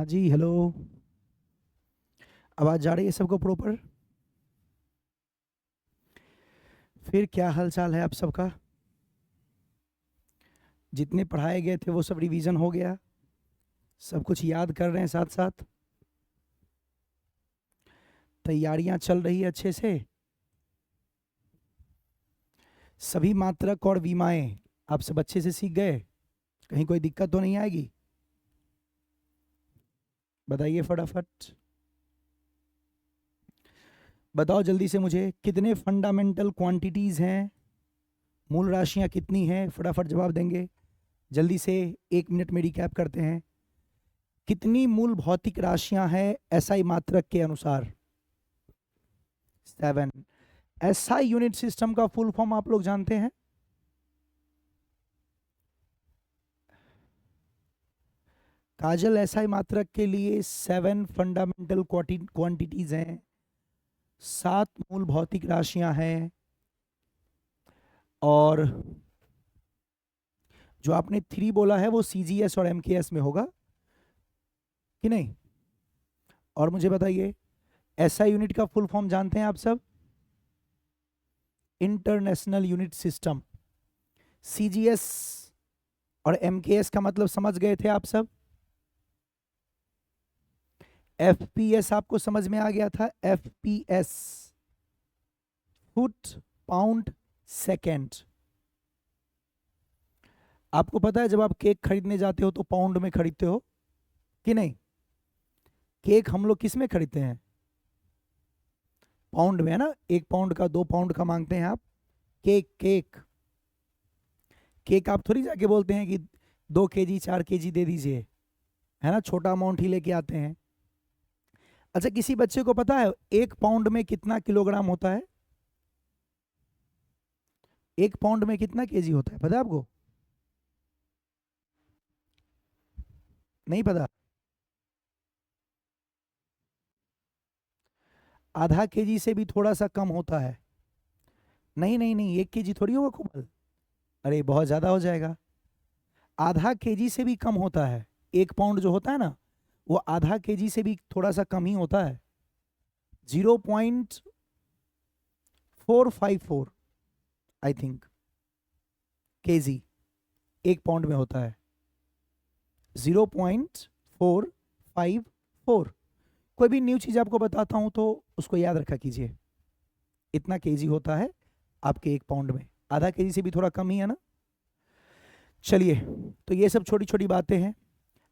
हाँ जी, हेलो। आवाज़ जा रही है सबको प्रॉपर? फिर क्या हाल चाल है आप सबका? जितने पढ़ाए गए थे वो सब रिवीजन हो गया? सब कुछ याद कर रहे हैं साथ साथ? तैयारियां चल रही है अच्छे से? सभी मात्रक और विमाएं आप सब अच्छे से सीख गए? कहीं कोई दिक्कत तो नहीं आएगी? बताइए फटाफट। बताओ जल्दी से मुझे, कितने फंडामेंटल क्वांटिटीज हैं? मूल राशियां कितनी हैं? फटाफट जवाब देंगे। जल्दी से 1 मिनट में रिकैप करते हैं। कितनी मूल भौतिक राशियां हैं एसआई मात्रक के अनुसार? 7। एसआई यूनिट सिस्टम का फुल फॉर्म आप लोग जानते हैं? काजल, एसआई मात्रक के लिए 7 फंडामेंटल क्वांटिटीज हैं, 7 मूल भौतिक राशियां हैं, और जो आपने 3 बोला है वो सीजीएस और एमकेएस में होगा कि नहीं? और मुझे बताइए, एसआई यूनिट का फुल फॉर्म जानते हैं आप सब? International unit system. सीजीएस और एमकेएस का मतलब समझ गए थे आप सब? एफपीएस आपको समझ में आ गया था? FPS, foot pound second. आपको पता है जब आप केक खरीदने जाते हो तो पाउंड में खरीदते हो कि नहीं? केक हम लोग किस में खरीदते हैं? पाउंड में, है ना? 1 पाउंड का, 2 पाउंड का मांगते हैं आप। केक केक केक आप थोड़ी जाके बोलते हैं कि 2 केजी 4 केजी दे दीजिए, है ना? छोटा अमाउंट ही लेके आते हैं। अच्छा, किसी बच्चे को पता है 1 पाउंड में कितना किलोग्राम होता है? 1 पाउंड में कितना केजी होता है, पता है आपको? नहीं पता? आधा केजी से भी थोड़ा सा कम होता है। नहीं नहीं नहीं, 1 केजी थोड़ी होगा कोमल। अरे बहुत ज्यादा हो जाएगा। आधा केजी से भी कम होता है। 1 पाउंड जो होता है ना, वो आधा केजी से भी थोड़ा सा कम ही होता है। 0.454 आई थिंक केजी 1 पाउंड में होता है। 0.454। कोई भी न्यू चीज आपको बताता हूं तो उसको याद रखा कीजिए। इतना केजी होता है आपके 1 पाउंड में। आधा केजी से भी थोड़ा कम ही है ना? चलिए, तो ये सब छोटी छोटी बातें हैं।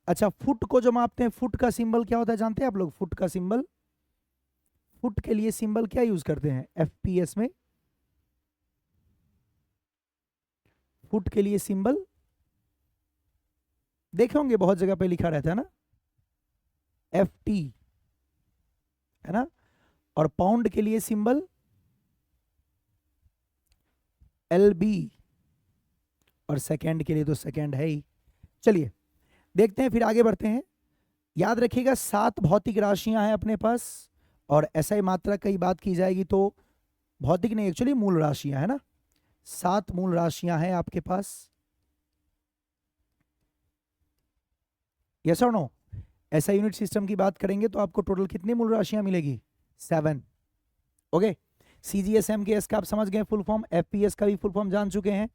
अच्छा, फुट को जो मापते हैं, फुट का सिंबल क्या होता है जानते हैं आप लोग? फुट का सिंबल, फुट के लिए सिंबल क्या यूज करते हैं एफपीएस में? फुट के लिए सिंबल देखे होंगे, बहुत जगह पे लिखा रहता है ना, एफ टी, है ना? और पाउंड के लिए सिंबल एल बी, और सेकेंड के लिए तो सेकेंड है ही। चलिए देखते हैं, फिर आगे बढ़ते हैं। याद रखिएगा 7 भौतिक राशियां हैं अपने पास, और ऐसा मात्रा की बात की जाएगी तो भौतिक नहीं, एक्चुअली मूल राशियां, है ना? 7 मूल राशियां हैं आपके पास। यस और नो? ऐसा यूनिट सिस्टम की बात करेंगे तो आपको टोटल कितनी मूल राशियां मिलेगी? 7। ओके। सीजीएस एमकेएस का आप समझ गए फुल फॉर्म, एफपीएस का भी फुल फॉर्म जान चुके हैं।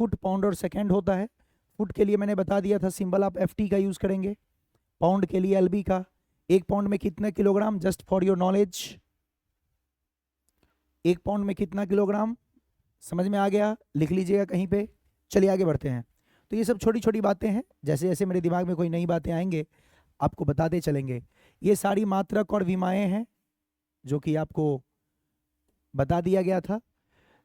फुट पाउंड और सेकेंड होता है। फुट के लिए मैंने बता दिया था, सिंबल आप एफटी का यूज करेंगे। पाउंड के लिए एलबी का। 1 पाउंड में कितने kilogram, just for your knowledge? 1 pound में कितना किलोग्राम, समझ में आ गया? लिख लीजिएगा कहीं पे। चलिए आगे बढ़ते हैं। तो ये सब छोटी छोटी बातें हैं, जैसे जैसे मेरे दिमाग में कोई नई बातें आएंगे आपको बताते चलेंगे। ये सारी मात्रक और विमाएं हैं जो कि आपको बता दिया गया था।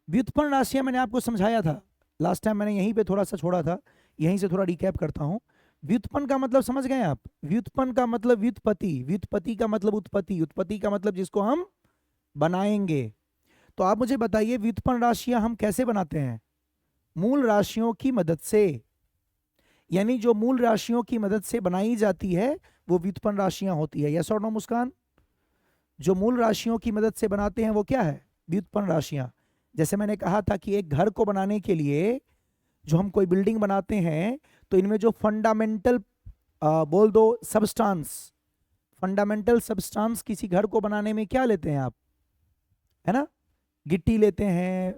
व्युत्पन्न राशियां मैंने आपको समझाया था लास्ट टाइम, मैंने यहीं पे थोड़ा सा छोड़ा था, यहीं से थोड़ा रिकैप करता हूं। व्युत्पन्न का मतलब समझ गए आप? व्युत्पन्न का मतलब व्युत्पत्ति, व्युत्पत्ति का मतलब उत्पत्ति, उत्पत्ति का मतलब जिसको हम बनाएंगे। तो आप मुझे बताइए, व्युत्पन्न राशियां हम कैसे बनाते हैं? मूल राशियों की मदद से। यानी जो मूल राशियों की मदद से बनाई जाती है वो व्युत्पन्न राशियां होती है। यस और नो मुस्कान? जो मूल राशियों की मदद से बनाते हैं वो क्या है? व्युत्पन्न राशियां। जैसे मैंने कहा था कि एक घर को बनाने के लिए, जो हम कोई बिल्डिंग बनाते हैं, तो इनमें जो फंडामेंटल बोल दो सबस्टांस, फंडामेंटल सब्सटेंस किसी घर को बनाने में क्या लेते हैं आप, है ना, गिट्टी लेते हैं,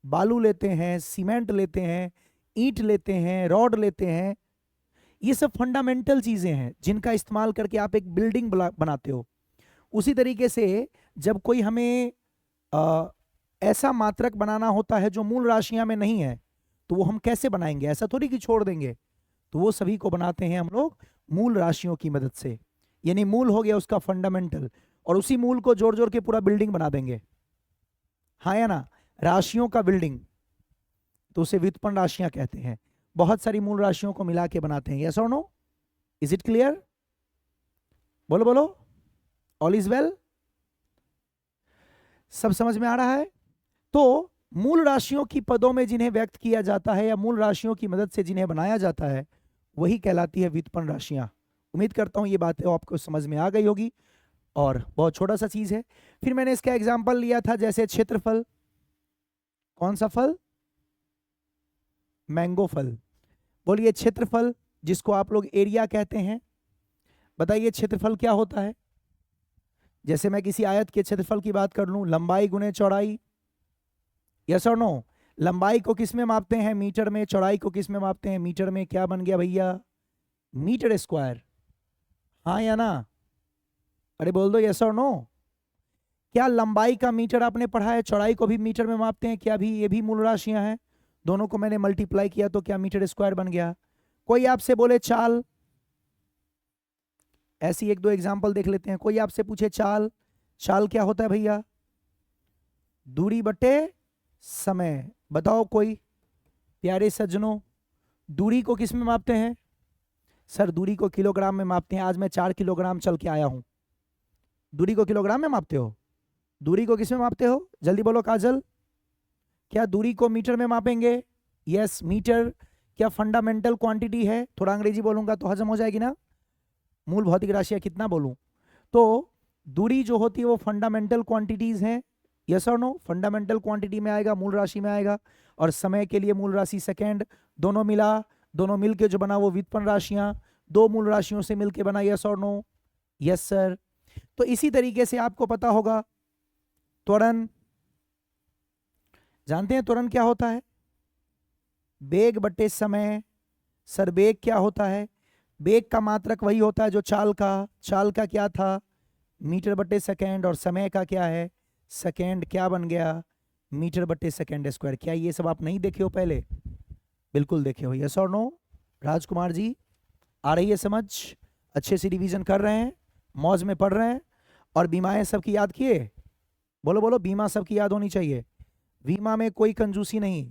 बालू लेते हैं, सीमेंट लेते हैं, ईंट लेते हैं, रॉड लेते हैं। ये सब फंडामेंटल चीजें हैं जिनका इस्तेमाल करके आप एक बिल्डिंग बनाते हो। उसी तरीके से जब कोई हमें ऐसा मात्रक बनाना होता है जो मूल राशियां में नहीं है, तो वो हम कैसे बनाएंगे, ऐसा थोड़ी कि छोड़ देंगे। तो वो सभी को बनाते हैं हम लोग मूल राशियों की मदद से। यानी मूल हो गया उसका फंडामेंटल, और उसी मूल को जोड़ जोड़ के पूरा बिल्डिंग बना देंगे, हाँ या ना, राशियों का बिल्डिंग, तो उसे व्युत्पन्न राशियां कहते हैं। बहुत सारी मूल राशियों को मिला के बनाते हैं। यस और नो, इज इट क्लियर? बोलो बोलो, ऑल इज वेल, सब समझ में आ रहा है? तो मूल राशियों की पदों में जिन्हें व्यक्त किया जाता है या मूल राशियों की मदद से जिन्हें बनाया जाता है, वही कहलाती है व्युत्पन्न राशियां। उम्मीद करता हूं ये बातें आपको समझ में आ गई होगी, और बहुत छोटा सा चीज है। फिर मैंने इसका एग्जाम्पल लिया था, जैसे क्षेत्रफल, कौन सा फल, मैंगो फल। बोलिए क्षेत्रफल, जिसको आप लोग एरिया कहते हैं, बताइए क्षेत्रफल क्या होता है? जैसे मैं किसी आयत के क्षेत्रफल की बात कर लूं, लंबाई गुने चौड़ाई, यस और नो। लंबाई को किस में मापते हैं, मीटर में, चौड़ाई को किस में मापते हैं, मीटर में। क्या बन गया भैया, मीटर स्क्वायर, हाँ या ना? अरे बोल दो यस और नो। क्या लंबाई का मीटर आपने पढ़ा है, चौड़ाई को भी मीटर में मापते हैं, क्या भी ये भी मूल राशियां हैं? दोनों को मैंने मल्टीप्लाई किया तो क्या मीटर स्क्वायर बन गया? कोई आपसे बोले चाल, ऐसी एक दो एग्जांपल देख लेते हैं। कोई आपसे पूछे चाल, चाल क्या होता है भैया? दूरी बटे समय। बताओ कोई प्यारे सज्जनों, दूरी को किस में मापते हैं? सर दूरी को किलोग्राम में मापते हैं। आज मैं 4 किलोग्राम चल के आया हूं। दूरी को किलोग्राम में मापते हो? दूरी को किस में मापते हो, जल्दी बोलो काजल। क्या दूरी को मीटर में मापेंगे? Yes, metre. क्या फंडामेंटल क्वांटिटी है? थोड़ा अंग्रेजी बोलूंगा तो हजम हो जाएगी ना। मूल भौतिक राशियां कितना बोलूं? तो दूरी जो होती है वो फंडामेंटल क्वांटिटीज हैं। यस और नो? फंडामेंटल क्वांटिटी में आएगा, मूल राशि में आएगा। और समय के लिए मूल राशि सेकेंड, दोनों मिला, दोनों मिलके जो बना वो व्युत्पन्न राशियां, दो मूल राशियों से मिलके बना। यस और नो? Yes sir. तो इसी तरीके से आपको पता होगा त्वरण, जानते हैं त्वरण क्या होता है? वेग बटे समय। सर वेग क्या होता है? वेग का मात्रक वही होता है जो चाल का। चाल का क्या था? मीटर बटे सेकेंड। और समय का क्या है? सेकेंड। क्या बन गया? मीटर बटे सेकेंड स्क्वायर। क्या ये सब आप नहीं देखे हो पहले? बिल्कुल देखे हो। यस और नो? राजकुमार जी, आ रही है समझ? अच्छे से रिवीजन कर रहे हैं, मौज में पढ़ रहे हैं। और बीमाएं सबकी याद किए? बोलो बोलो, बीमा सबकी याद होनी चाहिए। बीमा में कोई कंजूसी नहीं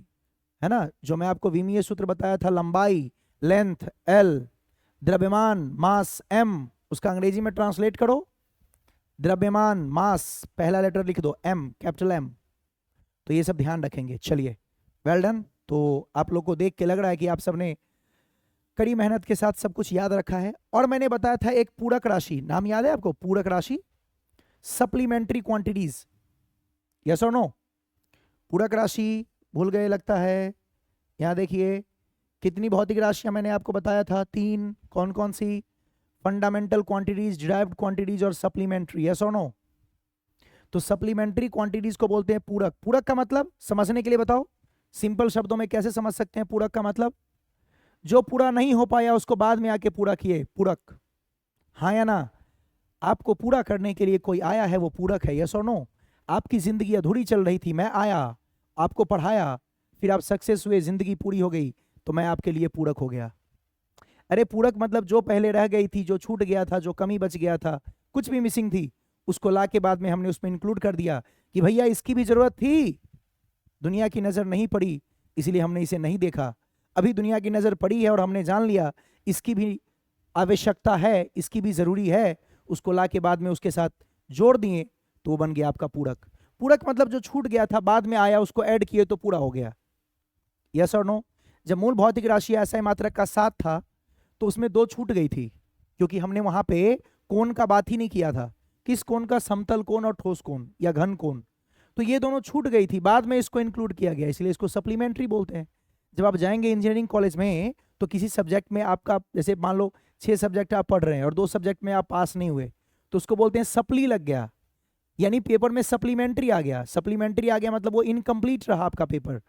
है ना। जो मैं आपको विमीय सूत्र बताया था, लंबाई लेंथ एल, द्रव्यमान मास एम, उसका अंग्रेजी में ट्रांसलेट करो। द्रव्यमान मास पहला लेटर लिख दो एम, कैपिटल एम। तो ये सब ध्यान रखेंगे। चलिए, वेल डन। तो आप लोग को देख के लग रहा है कि आप सबने कड़ी मेहनत के साथ सब कुछ याद रखा है। और मैंने बताया था एक पूरक राशि, नाम याद है आपको? पूरक राशि, सप्लीमेंट्री क्वांटिटीज। यस और नो? पूरक राशि भूल गए लगता है। यहां देखिए कितनी भौतिक राशियां मैंने आपको बताया था, 3। कौन कौन सी? फंडामेंटल क्वांटिटीज, डिराइव्ड क्वांटिटीज और सप्लीमेंट्री। यस और नो? तो सप्लीमेंट्री क्वांटिटीज को बोलते हैं पूरक। पूरक का मतलब समझने के लिए बताओ, सिंपल शब्दों में कैसे समझ सकते हैं पूरक का मतलब? जो पूरा नहीं हो पाया उसको बाद में आके पूरा किए, पूरक। हाँ या ना? आपको पूरा करने के लिए कोई आया है, वो पूरक है। यस और नो? आपकी जिंदगी अधूरी चल रही थी, मैं आया, आपको पढ़ाया, फिर आप सक्सेस हुए, जिंदगी पूरी हो गई, तो मैं आपके लिए पूरक हो गया। अरे पूरक मतलब जो पहले रह गई थी, जो छूट गया था, जो कमी बच गया था, कुछ भी मिसिंग थी, उसको ला के बाद में हमने उसमें इंक्लूड कर दिया कि भैया इसकी भी जरूरत थी, दुनिया की नजर नहीं पड़ी इसलिए हमने इसे नहीं देखा। अभी दुनिया की नजर पड़ी है और हमने जान लिया इसकी भी आवश्यकता है, इसकी भी जरूरी है, उसको ला के बाद में उसके साथ जोड़ दिए, तो बन गया आपका पूरक। पूरक मतलब जो छूट गया था, बाद में आया, उसको ऐड किए तो पूरा हो गया। यस और नो? जब मूल भौतिक राशि ऐसा मात्रक का 7 था तो उसमें 2 छूट गई थी, क्योंकि हमने वहां पे कोण का बात ही नहीं किया था। किस कोण का? समतल कोण और ठोस कोण या घन कोण। तो ये दोनों छूट गई थी, बाद में इसको इंक्लूड किया गया, इसलिए इसको सप्लीमेंट्री बोलते हैं। जब आप जाएंगे इंजीनियरिंग कॉलेज में तो किसी सब्जेक्ट में आपका, जैसे मान लो 6 सब्जेक्ट आप पढ़ रहे हैं और 2 सब्जेक्ट में आप पास नहीं हुए, तो उसको बोलते हैं सप्ली लग गया, यानी पेपर में सप्लीमेंट्री आ गया। सप्लीमेंट्री आ गया मतलब वो इनकम्प्लीट रहा आपका पेपर।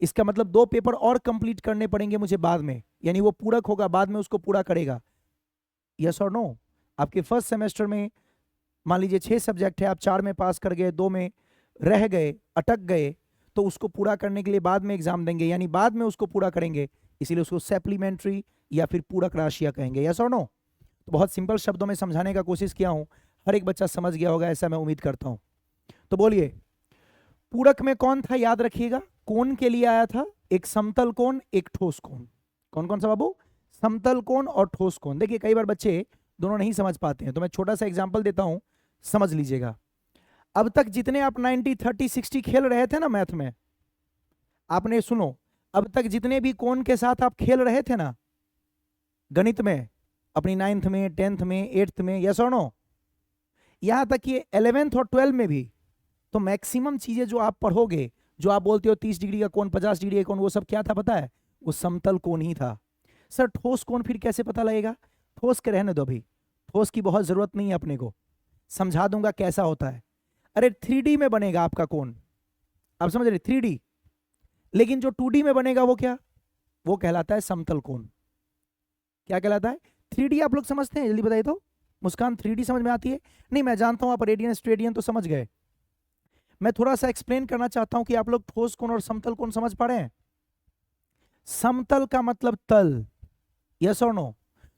इसका मतलब 2 पेपर और कंप्लीट करने पड़ेंगे मुझे बाद में, यानी वो पूरक होगा, बाद में उसको पूरा करेगा। यस और नो? आपके फर्स्ट सेमेस्टर में मान लीजिए 6 सब्जेक्ट है, आप 4 में पास कर गए, 2 में रह गए, अटक गए, तो उसको पूरा करने के लिए बाद में एग्जाम देंगे, यानी बाद में उसको पूरा करेंगे, इसीलिए उसको सप्लीमेंट्री या फिर पूरक राशियां कहेंगे। यस और नो? तो बहुत सिंपल शब्दों में समझाने का कोशिश किया हूं, हर एक बच्चा समझ गया होगा ऐसा मैं उम्मीद करता हूं। तो बोलिए, पूरक में कौन था, याद रखिएगा, कोण के लिए आया था, एक समतल कोण, एक ठोस कोण। कौन कौन सा बाबू? समतल कोण और ठोस कोण। देखिए कई बार बच्चे दोनों नहीं समझ पाते हैं, तो मैं छोटा सा एग्जांपल देता हूं, समझ लीजिएगा। अब तक जितने आप 90, 30, 60 खेल रहे थे ना मैथ में, आपने सुनो, अब तक जितने भी कोण के साथ आप खेल रहे थे ना गणित में, अपनी 9th में, 10th में, 8th में, यस और नो, यहां तक कि 11th और 12th में भी, तो मैक्सिमम चीजें जो आप पढ़ोगे, जो आप बोलते हो 30 डिग्री का कोण, 50 डिग्री का कोण, वो सब क्या था पता है? वो समतल कोण ही था। सर ठोस कोण फिर कैसे पता लगेगा? ठोस के रहने दो अभी, ठोस की बहुत जरूरत नहीं है अपने को, समझा दूंगा कैसा होता है। अरे 3D में बनेगा आपका कोण, आप समझ रहे, 3D, लेकिन जो 2D में बनेगा वो क्या? वो कहलाता है समतल कोण। क्या कहलाता है? 3D आप लोग समझते हैं? जल्दी बताइए तो। मुस्कान 3D समझ में आती है? नहीं, मैं जानता हूं आप रेडियन स्ट्रेडियन तो समझ गए, मैं थोड़ा सा एक्सप्लेन करना चाहता हूं कि आप लोग ठोस कोण और समतल कोण समझ पा रहे हैं। समतल का मतलब तल, यस और नो?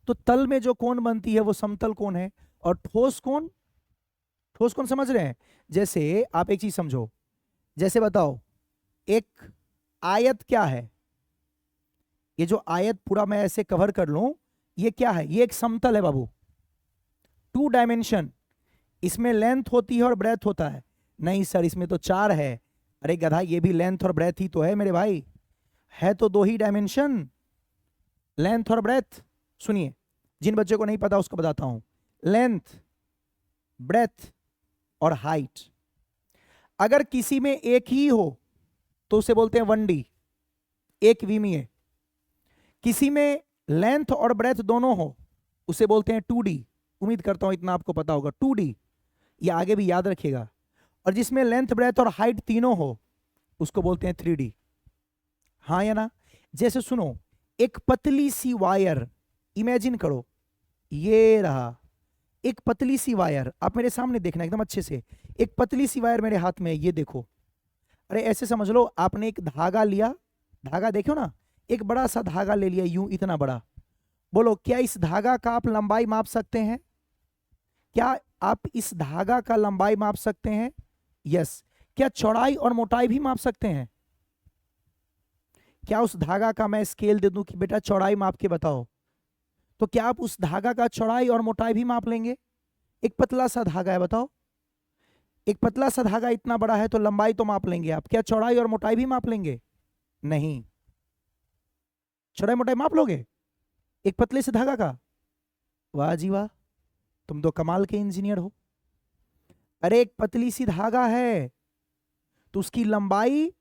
तो तल में जो कोण बनती है वो समतल कोण है। और ठोस कोण, ठोस कोण समझ रहे हैं? जैसे आप एक चीज समझो, जैसे बताओ एक आयत क्या है, ये जो आयत पूरा मैं ऐसे कवर कर लूं, ये क्या है? ये एक समतल है बाबू, 2 डायमेंशन। इसमें लेंथ होती है और ब्रेथ होता है। नहीं सर इसमें तो 4 है। अरे गधा, ये भी लेंथ और ब्रेथ ही तो है मेरे भाई, है तो 2 ही डायमेंशन, लेंथ और ब्रेथ। सुनिए, जिन बच्चों को नहीं पता उसको बताता हूं, लेंथ, ब्रेथ और हाइट, अगर किसी में एक ही हो तो उसे बोलते हैं 1D, एक विमीय। किसी में लेंथ और ब्रेथ दोनों हो उसे बोलते हैं 2D। उम्मीद करता हूं इतना आपको पता होगा, 2D, ये आगे भी याद रखिएगा। और जिसमें लेंथ, ब्रेथ और हाइट तीनों हो उसको बोलते हैं 3D। हाँ या ना? जैसे सुनो, एक पतली सी वायर इमेजिन करो, ये रहा एक पतली सी वायर, आप मेरे सामने देखना एकदम अच्छे से, एक पतली सी वायर मेरे हाथ में है, ये देखो। अरे ऐसे समझ लो, आपने एक धागा लिया, धागा देखो ना, एक बड़ा सा धागा ले लिया, यूं इतना बड़ा। बोलो क्या इस धागा का आप लंबाई माप सकते हैं? क्या आप इस धागा का लंबाई माप सकते हैं? यस। क्या चौड़ाई और मोटाई भी माप सकते हैं? क्या उस धागा का मैं स्केल दे दूं कि बेटा चौड़ाई माप के बताओ, तो क्या आप उस धागा का चौड़ाई और मोटाई भी माप लेंगे? एक पतला सा धागा है, बताओ, एक पतला सा धागा इतना बड़ा है तो लंबाई तो माप लेंगे आप, क्या चौड़ाई और मोटाई भी माप लेंगे? नहीं। चौड़ाई मोटाई माप लोगे एक पतले से धागा का? वाह जी वाह, तुम तो कमाल के इंजीनियर हो। अरे एक पतली सी धागा है तो उसकी लंबाई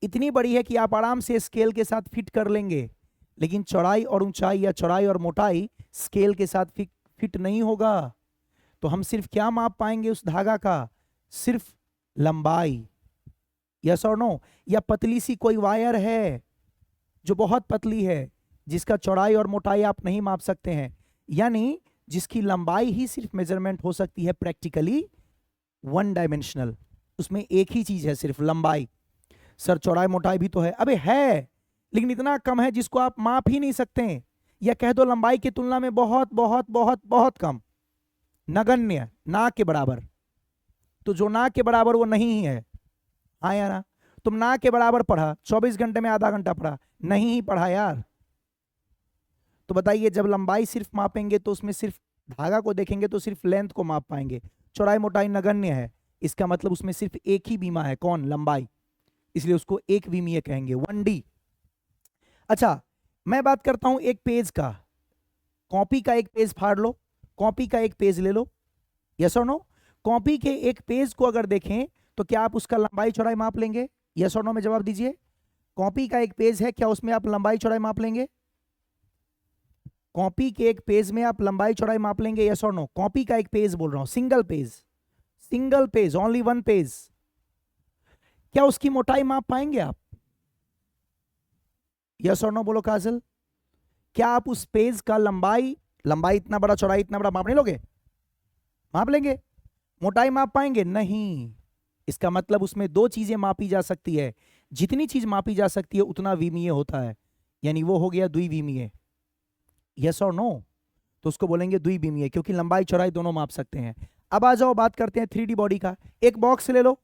इतनी बड़ी है कि आप आराम से स्केल के साथ फिट कर लेंगे, लेकिन चौड़ाई और ऊंचाई या चौड़ाई और मोटाई स्केल के साथ फिट नहीं होगा। तो हम सिर्फ क्या माप पाएंगे उस धागा का? सिर्फ लंबाई। यस और नो? या पतली सी कोई वायर है जो बहुत पतली है, जिसका चौड़ाई और मोटाई आप नहीं माप सकते हैं, यानी जिसकी लंबाई ही सिर्फ मेजरमेंट हो सकती है प्रैक्टिकली 1 डायमेंशनल, उसमें एक ही चीज है सिर्फ लंबाई। सर चौड़ाई मोटाई भी तो है, अबे है लेकिन इतना कम है जिसको आप माप ही नहीं सकते, या कह दो लंबाई की तुलना में बहुत बहुत बहुत बहुत कम, नगण्य, ना के बराबर। तो जो ना के बराबर वो नहीं ही है। हाँ या ना? तुम ना के बराबर पढ़ा, 24 घंटे में आधा घंटा पढ़ा, नहीं ही पढ़ा यार। तो बताइए, जब लंबाई सिर्फ मापेंगे तो उसमें सिर्फ धागा को देखेंगे तो सिर्फ लेंथ को माप पाएंगे, चौड़ाई मोटाई नगण्य है, इसका मतलब उसमें सिर्फ एक ही बीमा है, कौन? लंबाई, इसलिए उसको एक विमीय कहेंगे, 1D। अच्छा, मैं बात करता हूं एक पेज का, कॉपी का एक पेज फाड़ लो, कॉपी का एक पेज ले लो, यस और नो? कॉपी के एक पेज को अगर देखें तो क्या आप उसका लंबाई चौड़ाई माप लेंगे? यस और नो में जवाब दीजिए। कॉपी का एक पेज है, क्या उसमें आप लंबाई चौड़ाई माप लेंगे? कॉपी के एक पेज में आप लंबाई चौड़ाई माप लेंगे, यस और नो? कॉपी का एक पेज बोल रहा हूं, single page, only one page, क्या उसकी मोटाई माप पाएंगे आप? यस और नो बोलो काजल। क्या आप उस पेज का लंबाई इतना बड़ा, चौड़ाई इतना बड़ा माप नहीं लोगे? माप लेंगे। मोटाई माप पाएंगे? नहीं। इसका मतलब उसमें दो चीजें मापी जा सकती है, जितनी चीज मापी जा सकती है उतना विमीय होता है, यानी वो हो गया द्विविमीय। यस और नो? तो उसको बोलेंगे द्विविमीय, क्योंकि लंबाई चौड़ाई दोनों माप सकते हैं। अब आ जाओ बात करते हैं 3D बॉडी का। एक बॉक्स ले लो,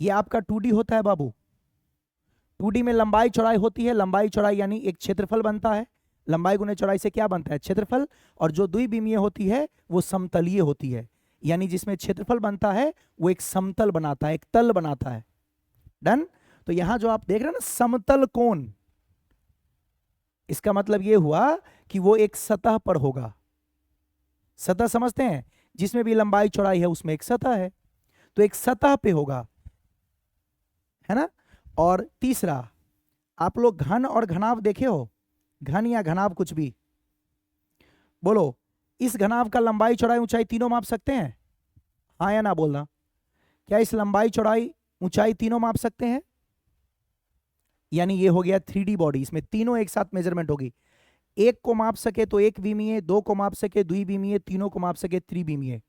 ये आपका 2D होता है बाबू। 2D में लंबाई चौड़ाई होती है, लंबाई चौड़ाई यानी एक क्षेत्रफल बनता है, लंबाई गुने चौड़ाई से क्या बनता है? क्षेत्रफल। और जो द्विविमीय होती है वो समतलीय होती है, यानी जिसमें क्षेत्रफल बनता है वो एक समतल बनाता है, एक तल बनाता है। डन? तो यहां जो आप देख रहे हैं ना समतल कोण, इसका मतलब ये हुआ कि वो एक सतह पर होगा। सतह समझते हैं? जिसमें भी लंबाई चौड़ाई है उसमें एक सतह है, तो एक सतह पे होगा, है ना? और तीसरा, आप लोग घन और घनाभ देखे हो? घन या घनाभ कुछ भी बोलो, इस घनाभ का लंबाई चौड़ाई ऊंचाई तीनों माप सकते हैं? हाँ या ना बोलना। क्या इस लंबाई चौड़ाई ऊंचाई तीनों माप सकते हैं? यानी ये हो गया 3D बॉडी, इसमें तीनों एक साथ मेजरमेंट होगी। एक को माप सके तो एक विमीय, दो को माप सके द्विविमीय, तीनों को माप सके त्रिविमीय।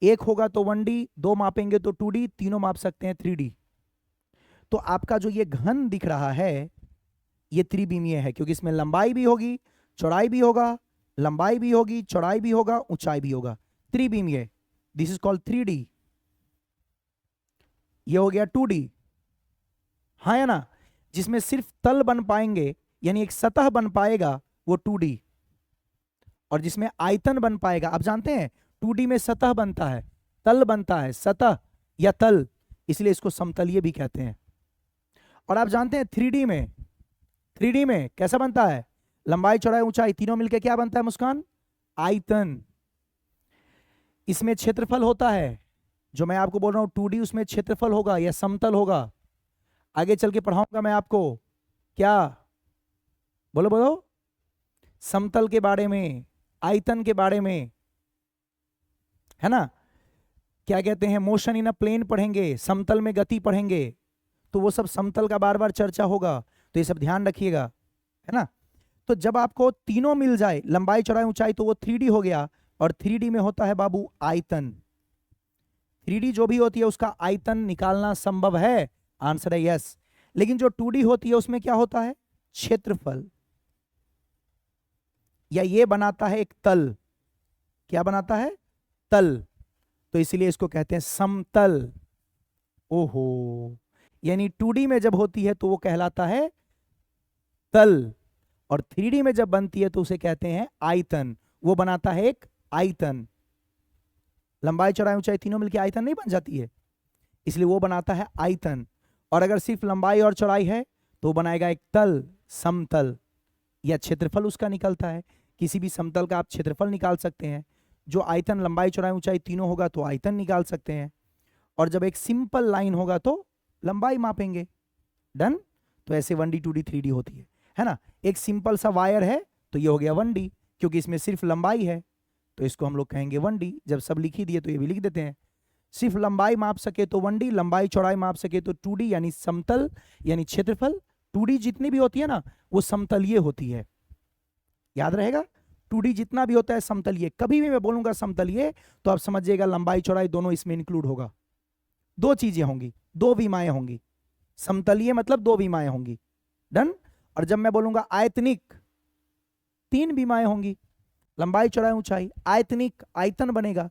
एक होगा तो 1D, दो मापेंगे तो 2D, तीनों माप सकते हैं 3D। तो आपका जो ये घन दिख रहा है ये त्रिविमीय है, क्योंकि इसमें लंबाई भी होगी, चौड़ाई भी होगा, लंबाई भी होगी, चौड़ाई भी होगा, ऊंचाई भी होगा, त्रिविमीय। This is called 3D। ये हो गया 2D, हाँ या ना? जिसमें सिर्फ तल बन पाएंगे, यानी एक सतह बन पाएगा, वो 2D। और जिसमें आयतन बन पाएगा, आप जानते हैं 2D में सतह बनता है, तल बनता है, सतह या तल, इसलिए इसको समतलीय भी कहते हैं। और आप जानते हैं 3D में कैसा बनता है? लंबाई चौड़ाई ऊंचाई तीनों मिलकर क्या बनता है मुस्कान? आयतन। इसमें क्षेत्रफल होता है, जो मैं आपको बोल रहा हूं 2D, उसमें क्षेत्रफल होगा या समतल होगा। आगे चल के पढ़ाऊंगा मैं आपको, क्या बोलो बोलो, समतल के बारे में, आयतन के बारे में, है ना? क्या कहते हैं, मोशन इन अ प्लेन पढ़ेंगे, समतल में गति पढ़ेंगे, तो वो सब समतल का बार बार चर्चा होगा, तो ये सब ध्यान रखिएगा, है ना? तो जब आपको तीनों मिल जाए, लंबाई चौड़ाई ऊंचाई, तो वो 3D हो गया। और 3D में होता है बाबू आयतन। 3D जो भी होती है उसका आयतन निकालना संभव है, आंसर है यस। लेकिन जो 2D होती है उसमें क्या होता है? क्षेत्रफल, या ये बनाता है एक तल। क्या बनाता है? तल। तो इसीलिए इसको कहते हैं समतल। ओहो, यानी 2D में जब होती है तो वो कहलाता है तल, और 3D में जब बनती है तो उसे कहते हैं आयतन। वो बनाता है एक आयतन। लंबाई चौड़ाई ऊंचाई तीनों मिलकर आयतन नहीं बन जाती है, इसलिए वो बनाता है आयतन। और अगर सिर्फ लंबाई और चौड़ाई है तो वो बनाएगा एक तल, समतल, या क्षेत्रफल उसका निकलता है। किसी भी समतल का आप क्षेत्रफल निकाल सकते हैं। जो आयतन लंबाई चौड़ाई ऊंचाई तीनों होगा तो आयतन निकाल सकते हैं। और जब एक सिंपल लाइन होगा तो लंबाई मापेंगे। डन? तो ऐसे 1D 2D 3D होती है ना? एक सिंपल सा वायर है तो ये हो गया 1D, क्योंकि इसमें सिर्फ लंबाई है, तो इसको हम लोग कहेंगे 1D। जब सब लिख ही दिए तो ये भी लिख देते हैं। सिर्फ लंबाई माप सके तो 1D, लंबाई चौड़ाई माप सके तो 2D, यानी समतल, यानी क्षेत्रफल। 2D जितनी भी होती है ना वो समतलीय होती है, याद रहेगा। 2D जितना भी होता है समतलीय। कभी भी मैं बोलूंगा समतलीय तो आप समझिएगा लंबाई चौड़ाई दोनों इसमें इंक्लूड होगा। दो चीजें होंगी, दो विमाएं होंगी। समतलीय मतलब दो विमाएं होंगी। डन? और जब मैं बोलूंगा आयतनिक, तीन विमाएं होंगी, लंबाई चौड़ाई ऊंचाई, आयतनिक आयतन बनेगा,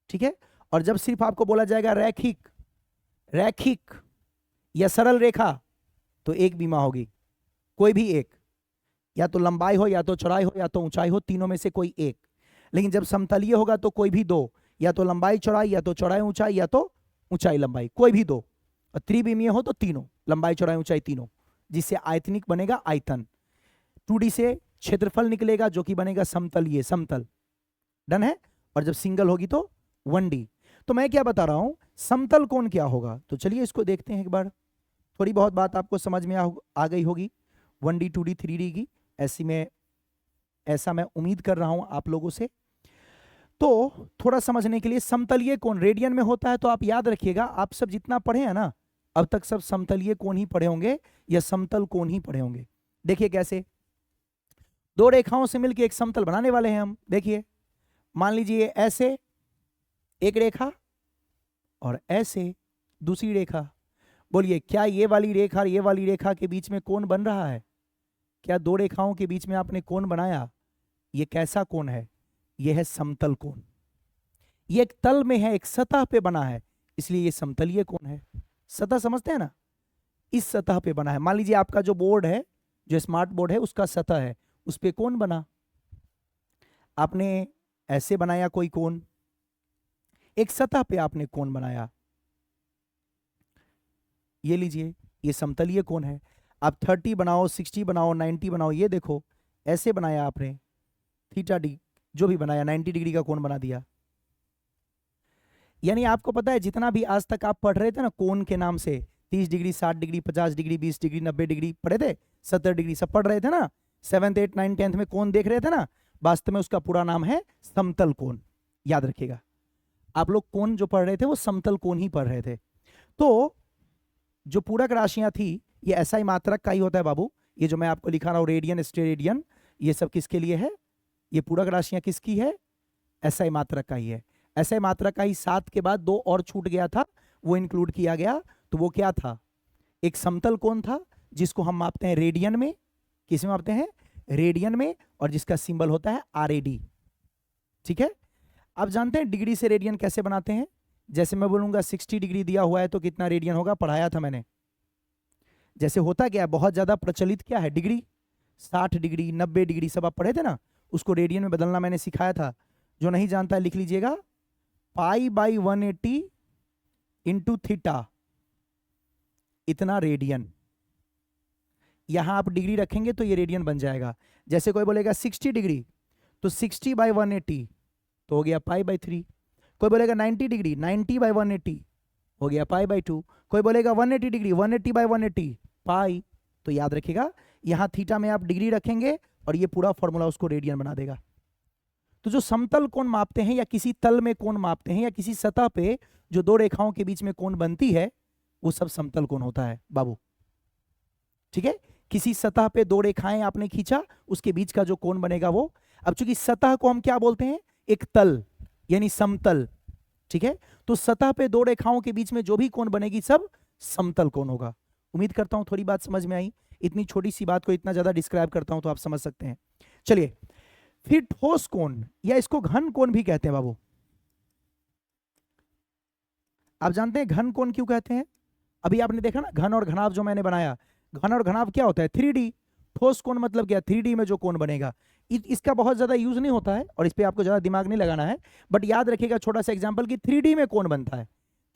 ठीक है। और जब सिर्फ आपको बोला जाएगा रैखिक, रैखिक या सरल रेखा, तो एक विमा होगी, कोई भी एक, या तो लंबाई हो, या तो चौड़ाई हो, या तो ऊंचाई हो, तीनों में से कोई एक। लेकिन जब समतलीय होगा तो कोई भी दो, या तो लंबाई चौड़ाई, या तो चौड़ाई ऊंचाई, या तो ऊंचाई लंबाई, कोई भी दो। और त्रिविमीय हो तो तीनों, लंबाई चौड़ाई ऊंचाई तीनों, जिससे आयतनिक बनेगा आयतन। 2D से क्षेत्रफल निकलेगा जो कि बनेगा समतलीय, समतल। डन है? और जब सिंगल होगी तो 1D। तो मैं क्या बता रहा हूं, समतल कोण क्या होगा? तो चलिए इसको देखते हैं एक बार। थोड़ी बहुत बात आपको समझ में आ गई होगी 1D 2D 3D की। ऐसा मैं उम्मीद कर रहा हूं आप लोगों से। तो थोड़ा समझने के लिए, समतलीय कोण रेडियन में होता है, तो आप याद रखिएगा, आप सब जितना पढ़े हैं ना अब तक, सब समतलीय कोण ही पढ़े होंगे या समतल कोण ही पढ़े होंगे। देखिए कैसे, दो रेखाओं से मिलकर एक समतल बनाने वाले हैं हम। देखिए मान लीजिए ऐसे एक रेखा और ऐसे दूसरी रेखा। बोलिए क्या ये वाली रेखा और ये वाली रेखा के बीच में कोण बन रहा है? क्या दो रेखाओं के बीच में आपने कोण बनाया? ये कैसा कोण है? ये है समतल कोण। ये एक तल में है, एक सतह पे बना है, इसलिए ये समतलीय कोण है। सतह समझते हैं ना, इस सतह पे बना है। मान लीजिए आपका जो बोर्ड है, जो स्मार्ट बोर्ड है, उसका सतह है, उस पे कोण बना। आपने ऐसे बनाया कोई कोण, एक सतह पे आपने कोण बनाया, ये लीजिए, ये समतलीय कोण है। आप 30 बनाओ, 60 बनाओ, 90 बनाओ, ये देखो ऐसे बनाया आपने, थीटा डी जो भी बनाया, 90 डिग्री का कोण बना दिया। यानी आपको पता है जितना भी आज तक आप पढ़ रहे थे ना कोण के नाम से, 30 degree, 60 degree, 50 degree, 20 degree, 90 degree पढ़े थे, 70 डिग्री सब पढ़ रहे थे ना, 7th 8th 9th 10th में कोण देख रहे थे ना, वास्तव में उसका पूरा नाम है समतल कोण। याद रखिएगा, आप लोग कोण जो पढ़ रहे थे वो समतल कोण ही पढ़ रहे थे। तो जो पूरक राशियां थी ये SI मात्रक का ही होता है बाबू। ये जो मैं आपको लिखा रहा हूं रेडियन, स्टेरेडियन, ये सब किसके लिए है? ये पूरक राशियां किसकी है? SI मात्रक का ही है। SI मात्रक का ही 7 के बाद 2 और छूट गया था, वो इंक्लूड किया गया। तो वो क्या था? एक समतल कोण था जिसको हम मापते हैं रेडियन में। किस में मापते हैं? रेडियन में, और जिसका सिंबल होता है RAD। ठीक है, आप जानते हैं डिग्री से रेडियन कैसे बनाते हैं? जैसे मैं बोलूंगा 60 डिग्री दिया हुआ है तो कितना रेडियन होगा, पढ़ाया था मैंने। जैसे होता क्या है, बहुत ज्यादा प्रचलित क्या है, डिग्री, 60 डिग्री, 90 डिग्री सब आप पढ़े थे ना, उसको रेडियन में बदलना मैंने सिखाया था। जो नहीं जानता है लिख लीजिएगा, π/180 इंटू थीटा, इतना रेडियन। यहां आप डिग्री रखेंगे तो ये रेडियन बन जाएगा। जैसे कोई बोलेगा 60 डिग्री तो 60/180 तो हो गया π/3। कोई बोलेगा 90 डिग्री, 90/180 हो गया π/2। कोई बोलेगा 180 डिग्री, 180/180 पाई। तो याद रखिएगा यहां थीटा में आप डिग्री रखेंगे और ये पूरा फॉर्मूला उसको रेडियन बना देगा। तो जो समतल कोण मापते हैं या किसी तल में कोण मापते हैं या किसी सतह पे जो दो रेखाओं के बीच में कोण बनती है वो सब समतल कोण होता है बाबू। ठीक है, किसी सतह पे दो रेखाएं आपने खींचा, उसके बीच का जो कोण बनेगा वो। अब चूंकि सतह को हम क्या बोलते हैं? एक तल, यानी समतल। ठीक है, तो सतह पे दो रेखाओं के बीच में जो भी कोण बनेगी सब समतल कोण होगा। उम्मीद करता हूं थोड़ी बात समझ में आई। इतनी छोटी सी बात को इतना ज्यादा डिस्क्राइब करता हूं तो आप समझ सकते हैं। चलिए फिर ठोस कोण, या इसको घन कोण भी कहते हैं बाबू। आप जानते हैं घन कोण क्यों कहते हैं? अभी आपने देखा ना घन और घनाभ जो मैंने बनाया, घन और घनाभ क्या होता है? 3D। ठोस कोण मतलब क्या? 3D में जो कोण बनेगा। इसका बहुत ज्यादा यूज नहीं होता है और इस पे आपको ज्यादा दिमाग नहीं लगाना है, बट याद रखिएगा छोटा सा एग्जांपल कि 3D में कोण बनता है।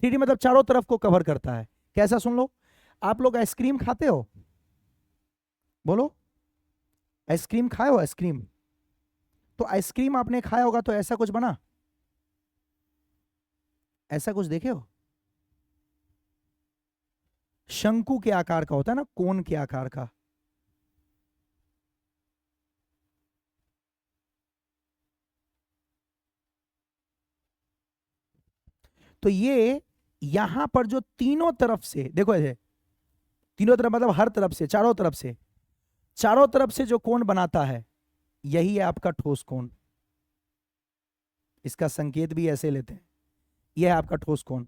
3D मतलब चारों तरफ को कवर करता है। कैसा? सुन लो, आप लोग आइसक्रीम खाते हो? बोलो, आइसक्रीम खाए हो? आइसक्रीम, तो आइसक्रीम आपने खाया होगा तो ऐसा कुछ बना, ऐसा कुछ देखे हो? शंकु के आकार का होता है ना, कोन के आकार का। तो ये यहां पर जो तीनों तरफ से देखो, ऐसे तीनों तरफ मतलब हर तरफ से, चारों तरफ से, चारों तरफ से जो कोण बनाता है यही है आपका ठोस कोण। इसका संकेत भी ऐसे लेते हैं, यह है आपका ठोस कोण।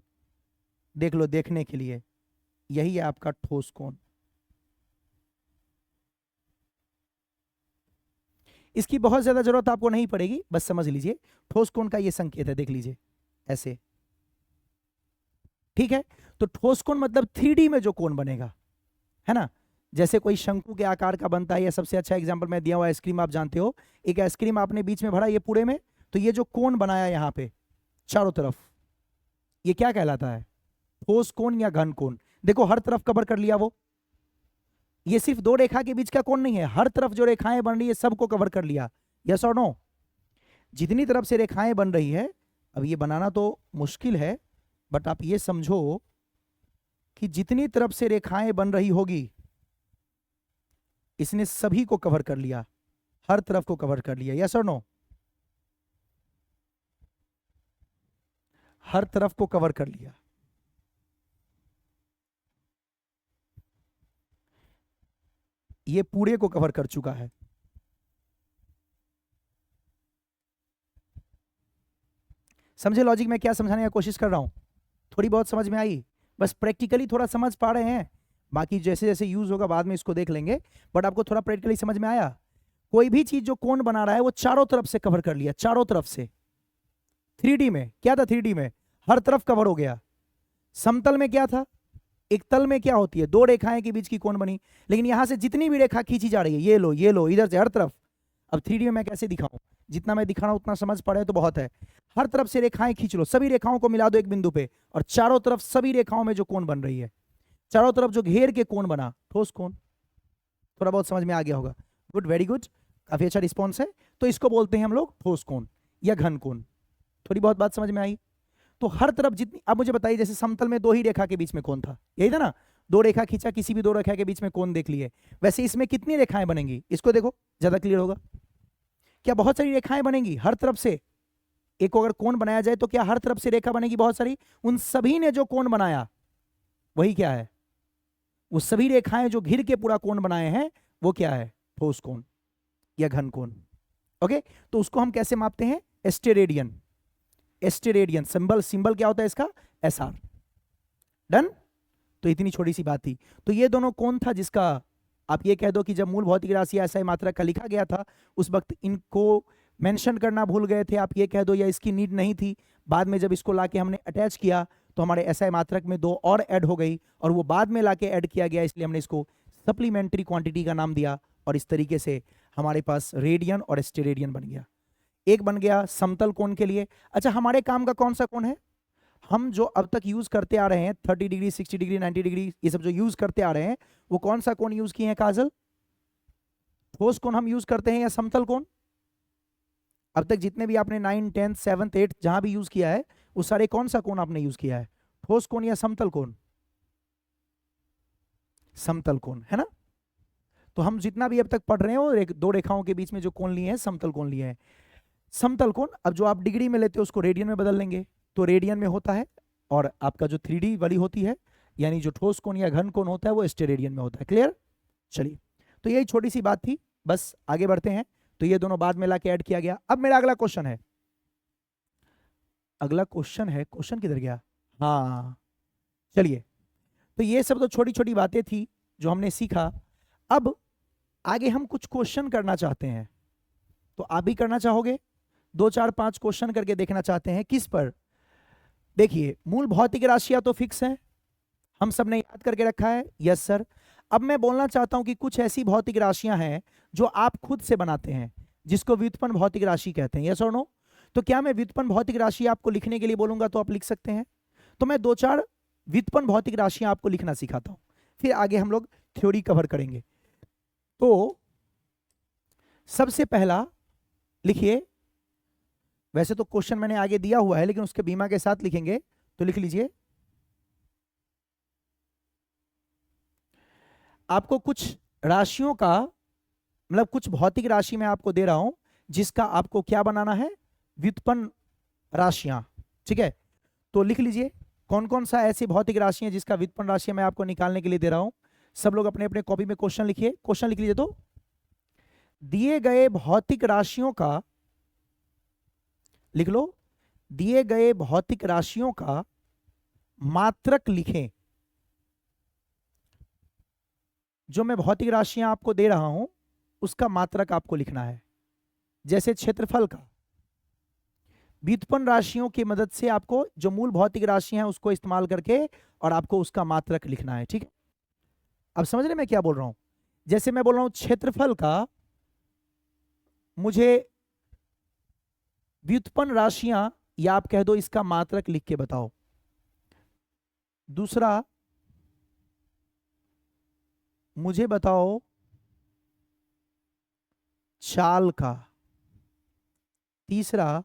देख लो देखने के लिए, यही है आपका ठोस कोण। इसकी बहुत ज्यादा जरूरत आपको नहीं पड़ेगी, बस समझ लीजिए ठोस कोण का ये संकेत है, देख लीजिए ऐसे। ठीक है, तो ठोस कोण मतलब 3D में जो कोण बनेगा, है ना। जैसे कोई शंकु के आकार का बनता है, या सबसे अच्छा एग्जांपल मैं दिया हुआ आइसक्रीम, आप जानते हो, एक आइसक्रीम आपने बीच में भरा ये पूरे में, तो ये जो कोण बनाया यहां पे चारों तरफ, ये क्या कहलाता है? ठोस कोण या घन कोण। देखो हर तरफ कवर कर लिया वो, ये सिर्फ दो रेखा के बीच का कोण नहीं है, हर तरफ जो रेखाएं बन रही है सबको कवर कर लिया। यस और नो? जितनी तरफ से रेखाएं बन रही है, अब ये बनाना तो मुश्किल है, बट आप ये समझो कि जितनी तरफ से रेखाएं बन रही होगी इसने सभी को कवर कर लिया, हर तरफ को कवर कर लिया, यस और नो? हर तरफ को कवर कर लिया। ये पूरे को कवर कर चुका है। समझे लॉजिक में क्या समझाने की कोशिश कर रहा हूं? थोड़ी बहुत समझ में आई? बस प्रैक्टिकली थोड़ा समझ पा रहे हैं, बाकी जैसे जैसे यूज होगा बाद में इसको देख लेंगे, बट आपको थोड़ा प्रैक्टिकली समझ में आया? कोई भी चीज जो कोण बना रहा है वो चारों तरफ से कवर कर लिया, चारों तरफ से। 3D में क्या था? 3D में हर तरफ कवर हो गया। समतल में क्या था? एक तल में क्या होती है? दो रेखाएं के बीच की कोण बनी, लेकिन यहां से जितनी भी रेखा खींची जा रही है, ये लो इधर से हर तरफ। अब 3D में मैं कैसे दिखाऊं? जितना मैं दिखा रहा हूं उतना समझ पा रहे हो तो बहुत है। हर तरफ से रेखाएं खींच लो, सभी रेखाओं को मिला दो एक बिंदु पे, और चारों तरफ सभी रेखाओं में जो कोण बन रही है, चारों तरफ जो घेर के कोण बना, ठोस कोण। थोड़ा बहुत समझ में आ गया होगा? गुड, वेरी गुड, काफी अच्छा रिस्पॉन्स है। तो इसको बोलते हैं हम लोग ठोस कोण या घन कोण। थोड़ी बहुत बात समझ में आई? तो हर तरफ जितनी, अब मुझे बताइए, जैसे समतल में दो ही रेखा के बीच में कोण था, यही था ना? दो रेखा खींचा, किसी भी दो रेखा के बीच में कोण देख लिए। वैसे इसमें कितनी रेखाएं बनेंगी? इसको देखो, ज्यादा क्लियर होगा। क्या बहुत सारी रेखाएं बनेंगी हर तरफ से? एक को अगर कोण बनाया जाए तो क्या हर तरफ से रेखा बनेगी बहुत सारी? उन सभी ने जो कोण बनाया वही क्या है? वो सभी रेखाएं जो घिर के पूरा कोण बनाए हैं वो क्या है? ठोस कोण या घन कोण। ओके, तो उसको हम कैसे मापते हैं? एस्टेरेडियन। एस्टेरेडियन सिंबल क्या होता है इसका? SR। डन? तो इतनी छोटी सी बात थी। तो ये दोनों कोण था जिसका आप ये कह दो कि जब मूल भौतिक राशि SI मात्रक का लिखा गया था उस वक्त इनको मेंशन करना भूल गए थे, आप ये कह दो, या इसकी नीड नहीं थी। बाद में जब इसको लाके हमने अटैच किया तो हमारे SI मात्रक में दो और ऐड हो गई, और वो बाद में लाके ऐड किया गया, इसलिए हमने इसको सप्लीमेंट्री क्वांटिटी का नाम दिया, और इस तरीके से हमारे पास रेडियन और स्टेरेडियन बन गया। एक बन गया समतल कोण के लिए। अच्छा, हमारे काम का कौन सा कोण है? हम जो अब तक यूज करते आ रहे हैं 30 डिग्री, 60 डिग्री, 90 डिग्री, ये सब जो यूज करते आ रहे हैं, वो कौन सा कोण यूज किए हैं काजल? ठोस कोण हम यूज करते हैं या समतल कोण? अब तक जितने भी आपने 9, 10, 7, 8 जहां भी यूज किया है, वो सारे कौन सा कोण आपने यूज किया है? ठोस कोण या समतल कोण? समतल कोण, है ना? तो हम जितना भी अब तक पढ़ रहे हैं वो दो रेखाओं के बीच में जो कोण लिए हैं समतल कोण लिए हैं। समतल कोण अब जो आप डिग्री में लेते हो उसको रेडियन में बदल लेंगे, तो रेडियन में होता है, और आपका जो 3D वाली होती है, यानी जो ठोस कोण या घन कोण होता है, वो स्टेरेडियन में होता है। क्लियर? चलिए, तो यही छोटी सी बात थी, बस आगे बढ़ते हैं। तो ये दोनों बाद में लाके ऐड किया गया। अब मेरा अगला क्वेश्चन है, क्वेश्चन किधर गया? हाँ, चलिए, तो ये सब तो छोटी छोटी बातें थी जो हमने सीखा। अब आगे हम कुछ क्वेश्चन करना चाहते हैं, तो आप भी करना चाहोगे? 2, 4, 5 क्वेश्चन करके देखना चाहते हैं। किस पर? देखिए, मूल भौतिक राशियां तो फिक्स हैं, हम सब ने याद करके रखा है। Yes sir. अब मैं बोलना चाहता हूं कि कुछ ऐसी भौतिक राशियां हैं जो आप खुद से बनाते हैं, जिसको व्युत्पन्न भौतिक राशि कहते हैं। यस और नो? तो क्या मैं व्युत्पन्न भौतिक राशि आपको लिखने के लिए बोलूंगा तो आप लिख सकते हैं? तो मैं 2, 4 व्युत्पन्न भौतिक राशियां आपको लिखना सिखाता हूं, फिर आगे हम लोग थ्योरी कवर करेंगे। तो सबसे पहला लिखिए, वैसे तो क्वेश्चन मैंने आगे दिया हुआ है लेकिन उसके बीमा के साथ लिखेंगे, तो लिख लीजिए। आपको कुछ राशियों का, मतलब कुछ भौतिक राशि मैं आपको दे रहा हूं जिसका आपको क्या बनाना है? व्युत्पन्न राशियां। ठीक है, तो लिख लीजिए कौन कौन सा ऐसी भौतिक राशि है जिसका व्युत्पन्न राशि मैं आपको निकालने के लिए दे रहा हूं। सब लोग अपने अपने कॉपी में क्वेश्चन लिखिए, क्वेश्चन लिख लीजिए। तो दिए गए भौतिक राशियों का, लिख लो, दिए गए भौतिक राशियों का मात्रक लिखें। जो मैं भौतिक राशियां आपको दे रहा हूं उसका मात्रक आपको लिखना है। जैसे क्षेत्रफल का, व्युत्पन्न राशियों की मदद से आपको जो मूल भौतिक राशियां हैं उसको इस्तेमाल करके और आपको उसका मात्रक लिखना है। ठीक है, अब समझ रहे मैं क्या बोल रहा हूं? जैसे मैं बोल रहा हूं क्षेत्रफल का, मुझे व्युत्पन्न राशियां या आप कह दो इसका मात्रक लिख के बताओ। दूसरा, मुझे बताओ चाल का। तीसरा,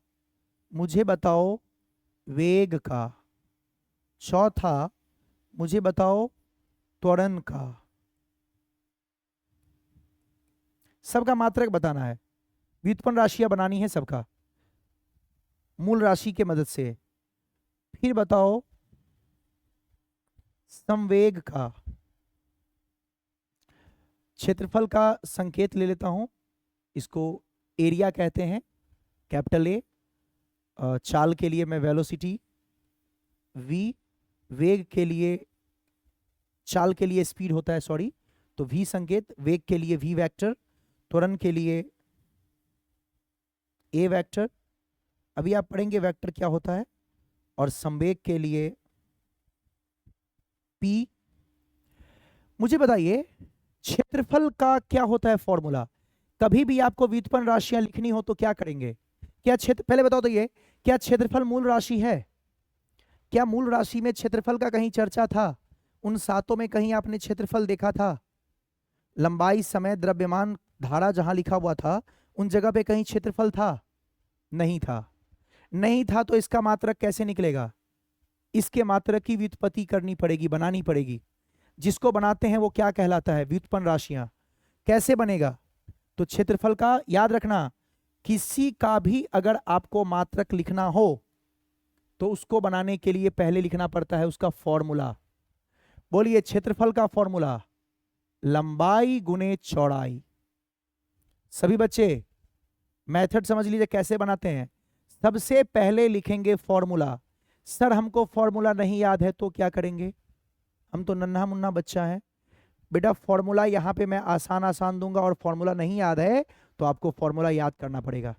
मुझे बताओ वेग का। चौथा, मुझे बताओ त्वरण का। सबका मात्रक बताना है। व्युत्पन्न राशियां बनानी है सबका मूल राशि के मदद से। फिर बताओ संवेग का क्षेत्रफल का संकेत ले लेता हूं, इसको एरिया कहते हैं, कैपिटल ए। चाल के लिए मैं वेलोसिटी, वी वेग के लिए, चाल के लिए स्पीड होता है सॉरी, तो वी संकेत, वेग के लिए वी वेक्टर, त्वरण के लिए ए वेक्टर, अभी आप पढ़ेंगे वेक्टर क्या होता है, और संवेग के लिए पी। मुझे बताइए क्षेत्रफल का क्या होता है फॉर्मूला? कभी भी आपको व्युत्पन्न राशियां लिखनी हो तो क्या करेंगे? क्या क्षेत्र, पहले बताओ तो ये, क्या क्षेत्रफल मूल राशि है? क्या मूल राशि में क्षेत्रफल का कहीं चर्चा था? उन सातों में कहीं आपने क्षेत्रफल देखा था? लंबाई, समय, द्रव्यमान, धारा जहां लिखा हुआ था उन जगह पे कहीं क्षेत्रफल था? नहीं था। नहीं था तो इसका मात्रक कैसे निकलेगा? इसके मात्रक की व्युत्पत्ति करनी पड़ेगी, बनानी पड़ेगी। जिसको बनाते हैं वो क्या कहलाता है? व्युत्पन्न राशियां। कैसे बनेगा? तो क्षेत्रफल का याद रखना, किसी का भी अगर आपको मात्रक लिखना हो तो उसको बनाने के लिए पहले लिखना पड़ता है उसका फॉर्मूला। बोलिए क्षेत्रफल का फॉर्मूला, लंबाई गुने चौड़ाई। सभी बच्चे मेथड समझ लीजिए कैसे बनाते हैं। सबसे पहले लिखेंगे फॉर्मूला। सर हमको फॉर्मूला नहीं याद है तो क्या करेंगे? हम तो नन्हा मुन्ना बच्चा है बेटा, फॉर्मूला यहाँ पे मैं आसान आसान दूंगा, और फॉर्मूला नहीं याद है तो आपको फॉर्मूला याद करना पड़ेगा।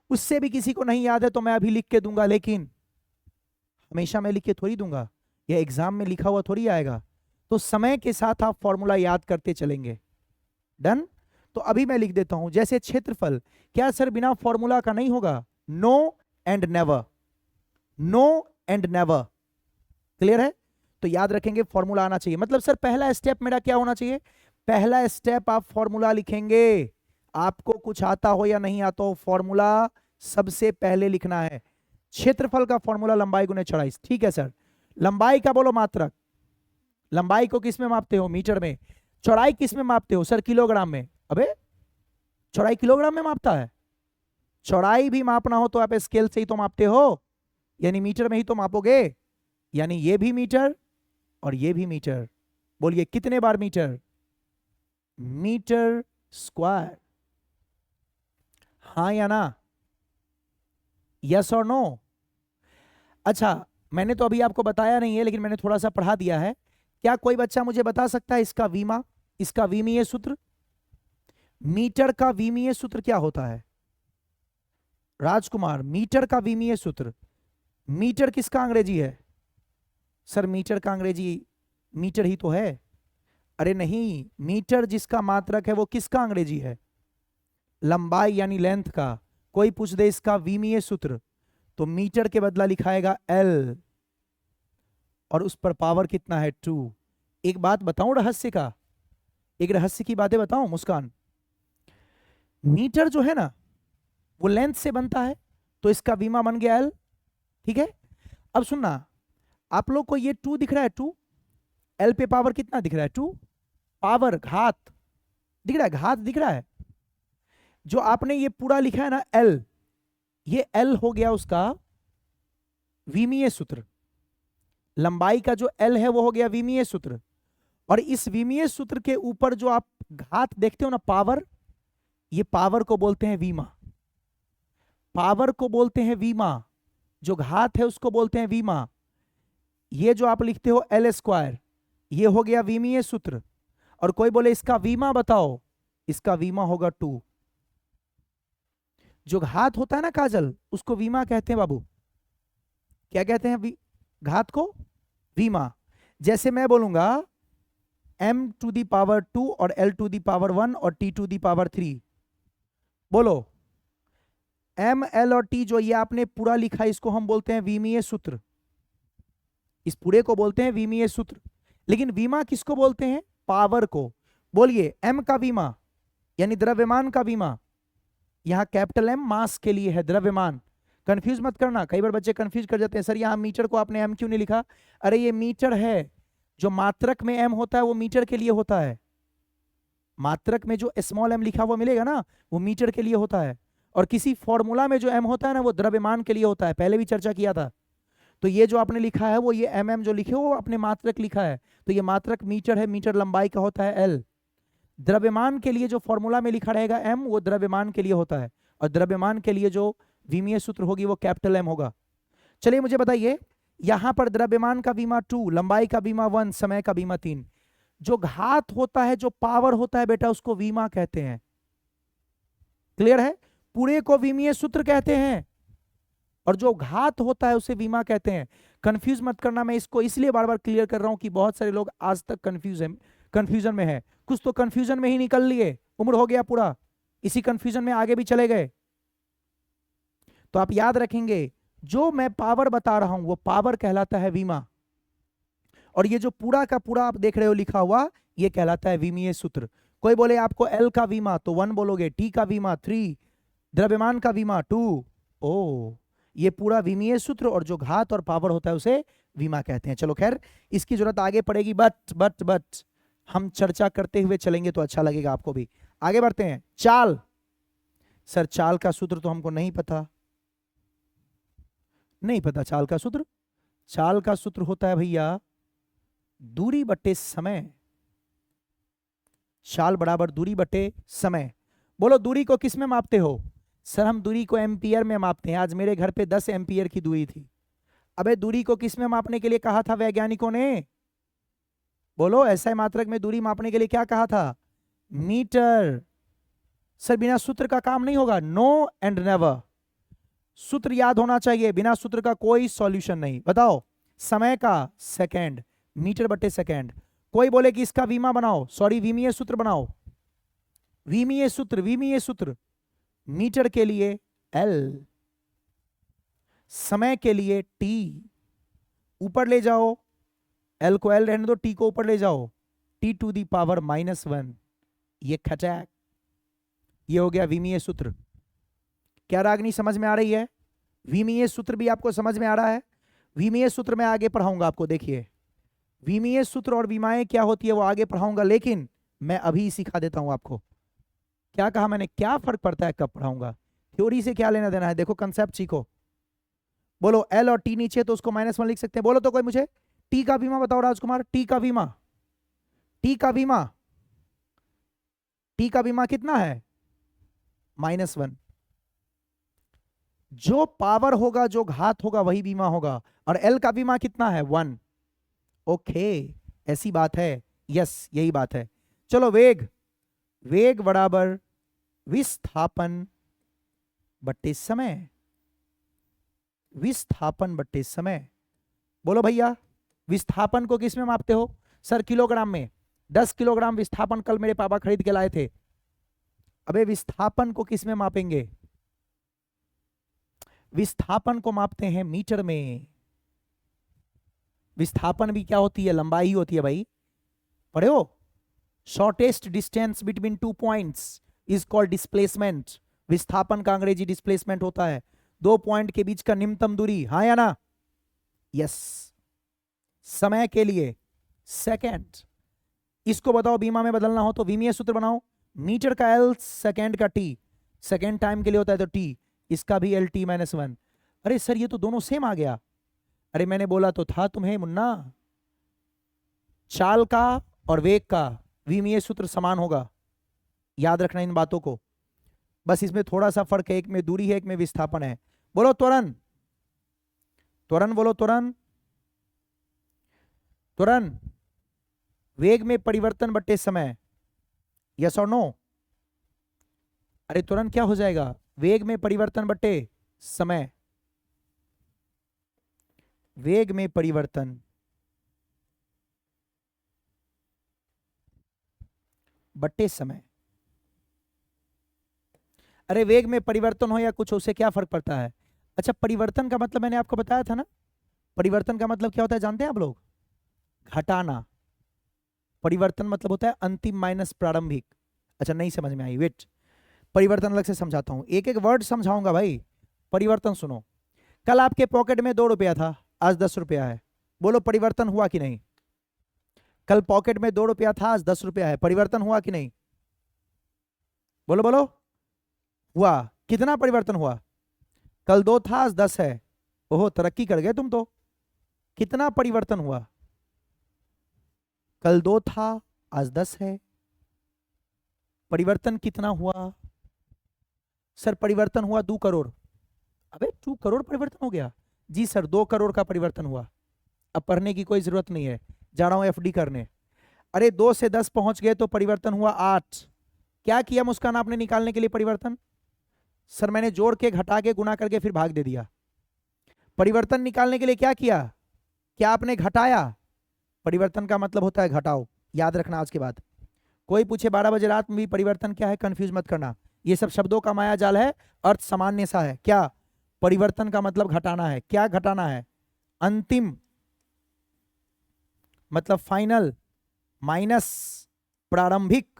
उससे भी किसी को नहीं याद है तो मैं अभी लिख के दूंगा, लेकिन हमेशा मैं लिख के थोड़ी दूंगा, यह एग्जाम में लिखा हुआ थोड़ी आएगा। तो समय के साथ आप फॉर्मूला याद करते चलेंगे। डन? तो अभी मैं लिख देता हूं, जैसे क्षेत्रफल, क्या सर बिना फॉर्मूला का नहीं होगा? No and never, no and never. Clear है? तो याद रखेंगे फॉर्मूला आना चाहिए। मतलब सर पहला स्टेप मेरा क्या होना चाहिए? पहला स्टेप आप फॉर्मूला लिखेंगे। आपको कुछ आता हो या नहीं आता हो, फॉर्मूला सबसे पहले लिखना है। क्षेत्रफल का फॉर्मूला लंबाई गुने चौड़ाई। ठीक है सर, लंबाई का बोलो मात्रक। लंबाई को किस में मापते हो? मीटर में। चौड़ाई किस में मापते हो? सर किलोग्राम में। अबे चौड़ाई किलोग्राम में मापता है? चौड़ाई भी मापना हो तो आप स्केल से ही तो मापते हो, यानी मीटर में ही तो मापोगे। यानी ये भी मीटर और ये भी मीटर। बोलिए कितने बार मीटर? Metre square. हाँ या ना? यस और नो? अच्छा, मैंने तो अभी आपको बताया नहीं है लेकिन मैंने थोड़ा सा पढ़ा दिया है। क्या कोई बच्चा मुझे बता सकता है इसका वीमा, इसका विमीय सूत्र? मीटर का विमीय सूत्र क्या होता है? राजकुमार, मीटर का विमीय सूत्र। मीटर किसका अंग्रेजी है? सर मीटर का अंग्रेजी मीटर ही तो है। अरे नहीं, मीटर जिसका मात्रक है वो किसका अंग्रेजी है? लंबाई यानी लेंथ का। कोई पूछ दे इसका विमीय सूत्र तो मीटर के बदला लिखाएगा L, और उस पर पावर कितना है? 2। एक बात बताऊं रहस्य का, एक रहस्य की बातें बताऊं मुस्कान। मीटर जो है ना वो लेंथ से बनता है, तो इसका विमा बन गया L। ठीक है, अब सुनना, आप लोग को ये 2 दिख रहा है, 2 L पे पावर कितना दिख रहा है? 2। पावर घात दिख रहा है, घात दिख रहा है। जो आपने ये पूरा लिखा है ना L, ये L हो गया उसका विमीय सूत्र। लंबाई का जो L है वो हो गया विमीय सूत्र, और इस विमीय सूत्र के ऊपर जो आप घात देखते हो ना, पावर, ये पावर को बोलते हैं वीमा। पावर को बोलते हैं वीमा, जो घात है उसको बोलते हैं वीमा। ये जो आप लिखते हो L स्क्वायर, ये हो गया विमीय सूत्र। और कोई बोले इसका वीमा बताओ, इसका वीमा होगा 2। जो घात होता है ना काजल, उसको वीमा कहते हैं बाबू। क्या कहते हैं? घात को वीमा। जैसे मैं बोलूंगा m⁻², और l⁻1 और t⁻3। बोलो m, l और t जो ये आपने पूरा लिखा है इसको हम बोलते हैं विमीय सूत्र। इस पूरे को बोलते हैं विमीय सूत्र। लेकिन वीमा किसको बोलते हैं? पावर को। बोलिए m का वीमा यानी द्रव्यमान का वीमा। यहां कैपिटल M मास के लिए है, द्रव्यमान। कंफ्यूज मत करना, कई बार बच्चे कंफ्यूज कर जाते हैं, सर यहां मीटर को आपने M क्यों नहीं लिखा? अरे ये मीटर है, जो मात्रक में M होता है वो मीटर के लिए होता है। मात्रक में जो स्मॉल m लिखा हुआ मिलेगा ना वो मीटर के लिए होता है। और किसी फॉर्मूला में जो m होता है ना वो द्रव्यमान के लिए होता है, पहले भी चर्चा किया था। तो ये जो आपने लिखा है वो ये mm जो लिखे हो वो आपने मात्रक लिखा है, तो ये मात्रक मीटर है, मीटर लंबाई का होता है l। द्रव्यमान के लिए जो फॉर्मूला में लिखा रहेगा m वो द्रव्यमान के लिए होता है, और द्रव्यमान के लिए जो विमीय सूत्र होगी वो कैपिटल M होगा। चलिए मुझे बताइए, यहां पर द्रव्यमान का बीमा 2, लंबाई का बीमा 1, समय का बीमा 3। जो घात होता है, जो पावर होता है बेटा, उसको विमा कहते हैं। क्लियर है? पूरे को विमीय सूत्र कहते हैं, और जो घात होता है उसे विमा कहते हैं। कंफ्यूज मत करना, मैं इसको इसलिए बार बार क्लियर कर रहा हूं कि बहुत सारे लोग आज तक कंफ्यूजन में है। कुछ तो कंफ्यूजन में ही निकल लिए, उम्र हो गया पूरा, इसी कंफ्यूजन में आगे भी चले गए। तो आप याद रखेंगे, जो मैं पावर बता रहा हूं वो पावर कहलाता है विमा, और ये जो पूरा का पूरा आप देख रहे हो लिखा हुआ, ये कहलाता है विमीय सूत्र। कोई बोले आपको L का विमा तो 1 बोलोगे, T का विमा 3, द्रव्यमान का विमा 2। ओ, ये पूरा विमीय सूत्र, और जो घात और पावर होता है उसे विमा कहते हैं। चलो खैर, इसकी जरूरत आगे पड़ेगी, बट हम चर्चा करते हुए चलेंगे तो अच्छा लगेगा आपको भी। आगे बढ़ते हैं। चाल। सर चाल का सूत्र तो हमको नहीं पता। नहीं पता चाल का सूत्र? चाल का सूत्र होता है भैया दूरी बटे समय। चाल बराबर दूरी बटे समय। बोलो दूरी को किस में मापते हो? सर हम दूरी को एम्पियर में मापते हैं। आज मेरे घर पे 10 एम्पियर की दूरी थी। अबे दूरी को किस में मापने के लिए कहा था वैज्ञानिकों ने? बोलो, ऐसा मात्रक में दूरी मापने के लिए क्या कहा था? मीटर। सर बिना सूत्र का काम नहीं होगा। नो एंड नेवर, सूत्र याद होना चाहिए, बिना सूत्र का कोई सॉल्यूशन नहीं। बताओ, समय का सेकंड, मीटर बटे सेकंड। कोई बोले कि इसका विमा बनाओ, सॉरी विमीय सूत्र बनाओ। विमीय सूत्र मीटर के लिए L, समय के लिए T। ऊपर ले जाओ, L को L रहने दो, T को ऊपर ले जाओ, T टू दी पावर -1। ये खटैक, ये हो गया विमीय सूत्र। क्या रागनी समझ में आ रही है? विमीय सूत्र भी आपको समझ में आ रहा है? विमीय सूत्र मैं आगे पढ़ाऊंगा आपको। देखिए विमीय सूत्र और विमाएं क्या होती है वो आगे पढ़ाऊंगा, लेकिन मैं अभी सिखा देता हूं आपको। क्या कहा मैंने? क्या फर्क पड़ता है कब पढ़ाऊंगा, थ्योरी से क्या लेना देना है। देखो कंसेप्ट सीखो। बोलो L और T नीचे तो उसको -1 लिख सकते हैं। बोलो तो कोई मुझे T का विमा बताओ राजकुमार। T का विमा कितना है? -1। जो पावर होगा, जो घात होगा वही बीमा होगा, और L का बीमा कितना है? 1। ओके, ऐसी बात है। यस, यही बात है। चलो वेग बराबर विस्थापन बट्टे समय। विस्थापन बट्टे समय। बोलो भैया, विस्थापन को किस में मापते हो? सर किलोग्राम में। 10 किलोग्राम विस्थापन कल मेरे पापा खरीद के लाए थे। अबे विस्थापन को किस में मापेंगे? विस्थापन को मापते हैं मीटर में। विस्थापन भी क्या होती है? लंबाई ही होती है भाई, पढ़े हो? Shortest distance between 2 points is called displacement. विस्थापन का अंग्रेजी डिस्प्लेसमेंट होता है। 2 पॉइंट के बीच का निम्नतम दूरी, हाँ या ना? यस। समय के लिए सेकंड। इसको बताओ बीमा में बदलना हो तो विमीय सूत्र बनाओ। मीटर का L, सेकंड का T। सेकंड टाइम के लिए होता है तो T, इसका भी LT -1। अरे सर ये तो दोनों सेम आ गया। अरे मैंने बोला तो था तुम्हें मुन्ना, चाल का और वेग का विमीय सूत्र समान होगा। याद रखना इन बातों को। बस इसमें थोड़ा सा फर्क है, एक में दूरी है, एक में विस्थापन है। बोलो त्वरण। बोलो त्वरण। वेग में परिवर्तन बट्टे समय। यस और नो? अरे त्वरण क्या हो जाएगा? वेग में परिवर्तन बट्टे समय। वेग में परिवर्तन बट्टे समय। अरे वेग में परिवर्तन हो या कुछ, उससे क्या फर्क पड़ता है? अच्छा, परिवर्तन का मतलब मैंने आपको बताया था ना। परिवर्तन का मतलब क्या होता है जानते हैं आप लोग? घटाना। परिवर्तन मतलब होता है अंतिम माइनस प्रारंभिक। अच्छा नहीं समझ में आई, वेट, परिवर्तन अलग से समझाता हूं। एक एक वर्ड समझाऊंगा भाई। परिवर्तन सुनो, कल आपके पॉकेट में 2 रुपया था, आज 10 रुपया है। बोलो परिवर्तन हुआ कि नहीं? कल पॉकेट में 2 रुपया था, आज 10 रुपया है। परिवर्तन हुआ कि नहीं? बोलो बोलो। हुआ। कितना परिवर्तन हुआ? कल 2 था, आज 10 है। ओहो, तरक्की कर गए तुम तो। कितना परिवर्तन हुआ? कल 2 था, आज 10 है। परिवर्तन कितना हुआ? सर परिवर्तन हुआ 2 करोड़। अबे 2 करोड़ परिवर्तन हो गया? जी सर, 2 करोड़ का परिवर्तन हुआ। अब पढ़ने की कोई जरूरत नहीं है, जा रहा हूं एफडी करने। अरे 2 से 10 पहुंच गए तो परिवर्तन हुआ 8। क्या किया मुस्कान आपने निकालने के लिए परिवर्तन? सर मैंने जोड़ के, घटा के, गुणा करके फिर भाग दे दिया। परिवर्तन निकालने के लिए क्या किया? क्या आपने घटाया? परिवर्तन का मतलब होता है घटाओ, याद रखना आज के बाद। कोई पूछे 12 बजे रात में भी परिवर्तन क्या है, कंफ्यूज मत करना। ये सब शब्दों का माया जाल है, अर्थ सामान्य सा है। क्या परिवर्तन का मतलब घटाना है? क्या घटाना है? अंतिम मतलब फाइनल, माइनस प्रारंभिक।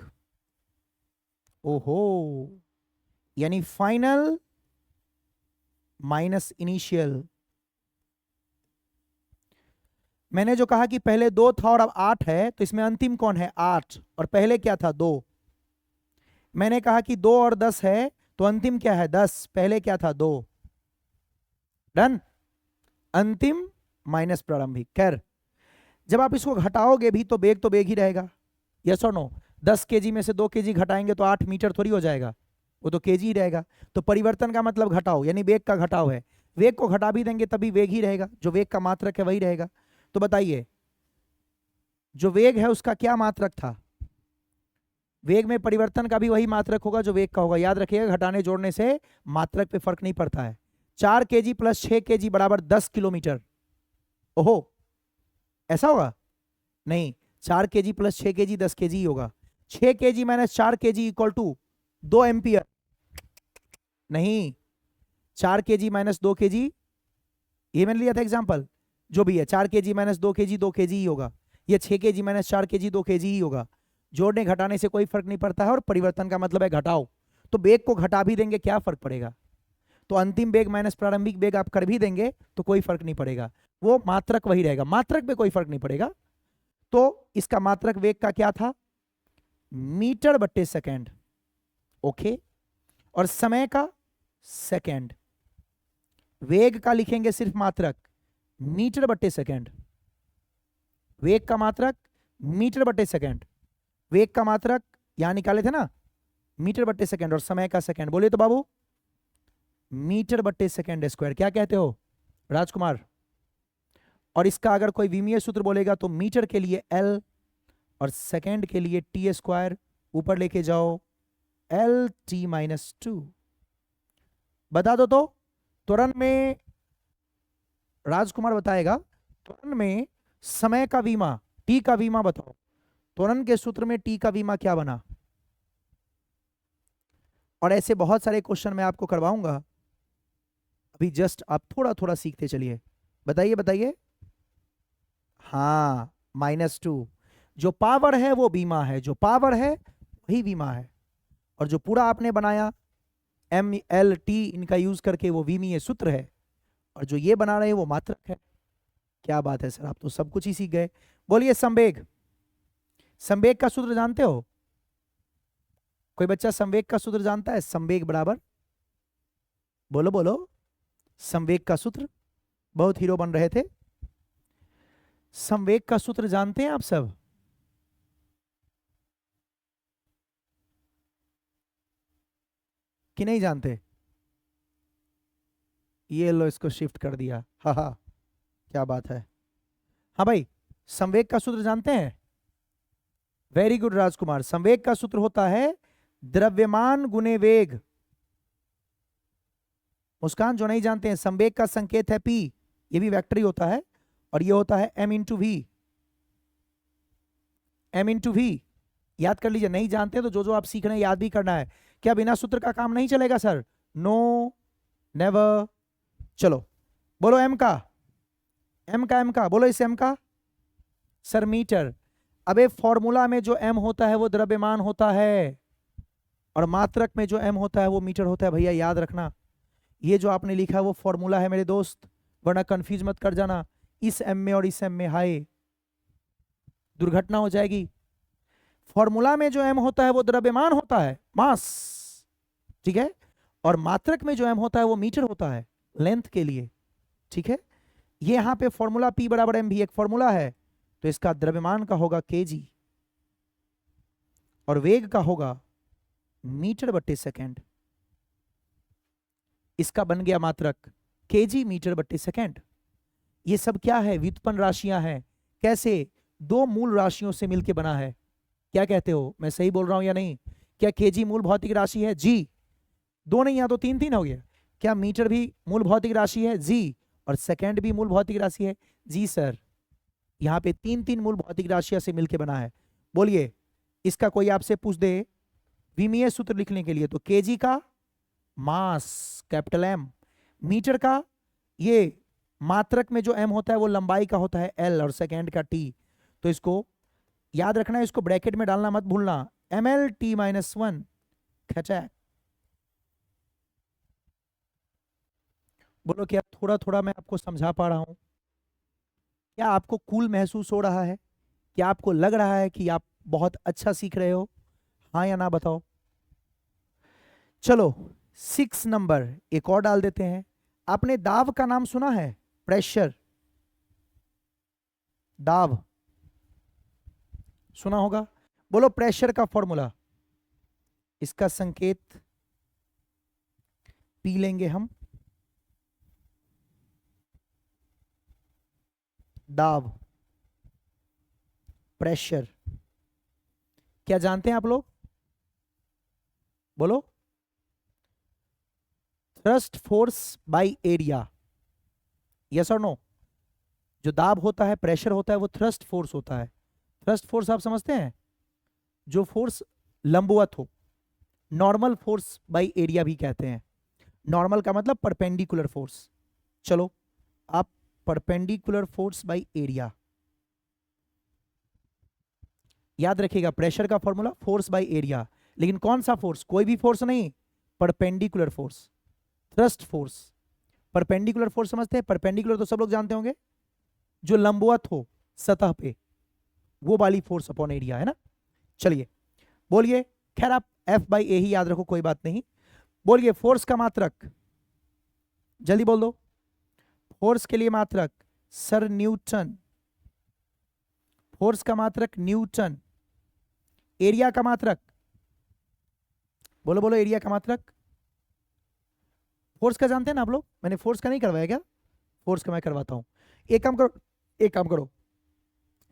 ओहो, यानी फाइनल माइनस इनिशियल। मैंने जो कहा कि पहले 2 था और अब 8 है, तो इसमें अंतिम कौन है? 8। और पहले क्या था? 2। मैंने कहा कि 2 और 10 है, तो अंतिम क्या है? 10। पहले क्या था? 2। डन। अंतिम माइनस प्रारंभिक। खैर, जब आप इसको घटाओगे भी तो बेग ही रहेगा। यस और नो? 10 केजी में से 2 केजी घटाएंगे तो 8 मीटर थोड़ी हो जाएगा, वो तो केजी ही रहेगा। तो परिवर्तन का मतलब घटाओ, यानी वेग का घटाव है। वेग को घटा भी देंगे तभी वेग ही रहेगा, जो वेग का मात्रक है वही रहेगा। तो बताइए, जो वेग है उसका क्या मात्रक था? वेग में परिवर्तन का भी वही मात्रक होगा जो वेग का होगा। याद रखिएगा, घटाने जोड़ने से मात्रक पे फर्क नहीं पड़ता है। 4 केजी प्लस 6 केजी बराबर 10 किलोमीटर। ओहो, ऐसा होगा? नहीं, 4 केजी प्लस 6 केजी 10 केजी ही होगा। 6 KG minus 4 KG equal to 2 ampere. नहीं, 4 केजी माइनस 2 केजी, ये मैंने लिया था एग्जांपल। जो भी है 4 केजी माइनस 2 केजी 2 केजी ही होगा। ये 6 केजी माइनस 4 केजी 2 केजी ही होगा। जोड़ने घटाने से कोई फर्क नहीं पड़ता है, और परिवर्तन का मतलब है घटाओ। तो बेग को घटा भी देंगे, क्या फर्क पड़ेगा? तो अंतिम बेग माइनस प्रारंभिक बेग आप कर भी देंगे तो कोई फर्क नहीं पड़ेगा, वो मात्रक वही रहेगा, मात्रक पे कोई फर्क नहीं पड़ेगा। तो इसका मात्रक वेग का क्या था? मीटर बट्टे सेकेंड। ओके, और समय का सेकेंड। वेग का लिखेंगे सिर्फ मात्रक मीटर बट्टे सेकेंड। वेग का मात्रक मीटर बट्टे सेकेंड। वेग का मात्रक यहां निकाले थे ना, मीटर बट्टे सेकेंड, और समय का सेकेंड। बोलिए तो बाबू, मीटर बट्टे सेकेंड स्क्वायर। क्या कहते हो राजकुमार? और इसका अगर कोई विमीय सूत्र बोलेगा तो मीटर के लिए L और सेकेंड के लिए T स्क्वायर। ऊपर लेके जाओ LT-2। बता दो तो, त्वरण में राजकुमार बताएगा। त्वरण में समय का विमा, T का विमा बताओ। त्वरण के सूत्र में T का विमा क्या बना? और ऐसे बहुत सारे क्वेश्चन मैं आपको करवाऊंगा, अभी जस्ट आप थोड़ा थोड़ा सीखते चलिए। बताइए बताइए। हाँ, -2। जो पावर है वो बीमा है, जो पावर है वही बीमा है। और जो पूरा आपने बनाया MLT इनका यूज करके वो विमीय सूत्र है, और जो ये बना रहे हैं वो मात्रक है। क्या बात है सर, आप तो सब कुछ ही सीख गए। बोलिए संवेग। संवेग का सूत्र जानते हो? कोई बच्चा संवेग का सूत्र जानता है? संवेग बराबर, बोलो बोलो, संवेग का सूत्र। बहुत हीरो बन रहे थे। संवेग का सूत्र जानते हैं आप सब? कि नहीं जानते? ये लो, इसको शिफ्ट कर दिया। हा हा, क्या बात है। हाँ भाई, संवेग का सूत्र जानते हैं? वेरी गुड राजकुमार। संवेग का सूत्र होता है द्रव्यमान गुने वेग। मुस्कान जो नहीं जानते हैं, संवेग का संकेत है P, ये भी वेक्टर ही होता है, और ये होता है M/V। M/V याद कर लीजिए। नहीं जानते तो जो जो आप सीख रहे हैं याद भी करना है। क्या बिना सूत्र का काम नहीं चलेगा सर? No, never. चलो बोलो M का, M का बोलो, इस M का सर मीटर। अबे फॉर्मूला में जो M होता है वो द्रव्यमान होता है, और मात्रक में जो M होता है वो मीटर होता है। भैया याद रखना, ये जो आपने लिखा है वो फॉर्मूला है मेरे दोस्त, वरना कंफ्यूज मत कर जाना। इस M में और इस M में हाय दुर्घटना हो जाएगी। फॉर्मूला में जो M होता है वो द्रव्यमान होता है, मास, ठीक है। और मात्रक में जो m होता है वो मीटर होता है लेंथ के लिए, ठीक है। ये यहां पे फॉर्मूला P बराबर m भी एक फॉर्मूला है, तो इसका द्रव्यमान का होगा kg और वेग का होगा मीटर बट्टे सेकेंड। इसका बन गया मात्रक kg मीटर बट्टे सेकेंड। ये सब क्या है? व्युत्पन्न राशियां हैं। कैसे? दो मूल राशियों से मिलकर बना है। क्या कहते हो, मैं सही बोल रहा हूं या नहीं? क्या kg मूल भौतिक राशि है? जी। दो नहीं, यहां तो तीन तीन हो गया। क्या मीटर भी मूल भौतिक राशि है? जी। और सेकेंड भी मूल भौतिक राशि है? जी सर। यहां पे तीन तीन मूल भौतिक राशियों से मिलकर बना है। बोलिए, इसका कोई आपसे पूछ दे विमीय सूत्र लिखने के लिए, तो kg का मास कैपिटल M, मीटर का ये मात्रक में जो m होता है वो लंबाई का होता है l और सेकेंड का t। तो इसको याद रखना है, इसको ब्रैकेट में डालना मत भूलना, ml/t-1 खचाक। बोलो क्या थोड़ा थोड़ा मैं आपको समझा पा रहा हूं? क्या आपको कूल महसूस हो रहा है? क्या आपको लग रहा है कि आप बहुत अच्छा सीख रहे हो? हाँ या ना बताओ। चलो 6 नंबर एक और डाल देते हैं। आपने दाब का नाम सुना है? प्रेशर, दाब सुना होगा। बोलो प्रेशर का फॉर्मूला। इसका संकेत पी लेंगे हम, दाब, प्रेशर। क्या जानते हैं आप लोग? बोलो। Thrust force by area, yes और नो? जो दाब होता है, प्रेशर होता है, वो थ्रस्ट फोर्स होता है। थ्रस्ट फोर्स आप समझते हैं? जो फोर्स लंबवत हो, नॉर्मल फोर्स बाय एरिया भी कहते हैं। नॉर्मल का मतलब परपेंडिकुलर फोर्स। चलो आप परपेंडिकुलर फोर्स बाय एरिया याद रखिएगा। प्रेशर का फॉर्मूला फोर्स बाय एरिया, लेकिन कौन सा फोर्स? कोई भी फोर्स नहीं, perpendicular force, thrust force. Perpendicular force समझते हैं? परपेंडिकुलर तो सब लोग जानते होंगे, जो लंबवत हो सतह पे, वो वाली फोर्स अपॉन एरिया है ना। चलिए बोलिए। खैर आप F/A ही याद रखो, कोई बात नहीं। बोलिए फोर्स का मात्रक, जल्दी बोल दो। फोर्स के लिए मात्रक सर न्यूटन, फोर्स का मात्रक न्यूटन। एरिया का मात्रक, बोलो बोलो, एरिया का मात्रक। फोर्स का जानते हैं ना आप लोग? मैंने फोर्स का नहीं करवाया क्या? फोर्स का मैं करवाता हूं। एक काम करो, एक काम करो,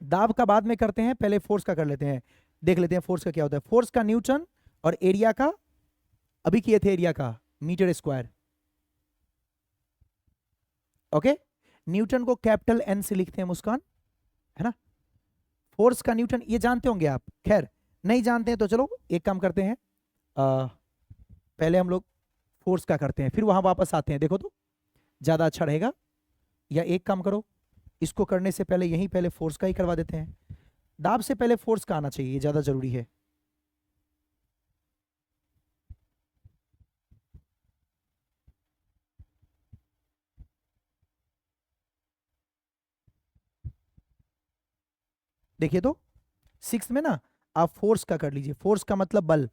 दाब का बाद में करते हैं, पहले फोर्स का कर लेते हैं। देख लेते हैं फोर्स का क्या होता है। फोर्स का न्यूटन और एरिया का अभी किए थे, एरिया का मीटर स्क्वायर। ओके, न्यूटन को कैपिटल N से लिखते हैं मुस्कान, है ना। फोर्स का न्यूटन ये जानते होंगे आप। खैर नहीं जानते हैं तो चलो एक काम करते हैं, पहले हम लोग फोर्स का करते हैं, फिर वहां वापस आते हैं, देखो तो ज्यादा अच्छा रहेगा। या एक काम करो, इसको करने से पहले यहीं पहले फोर्स का ही करवा देते हैं। दाब से पहले फोर्स का आना चाहिए, ये ज्यादा जरूरी है। देखिए तो 6 में ना आप फोर्स का कर लीजिए। फोर्स का मतलब बल,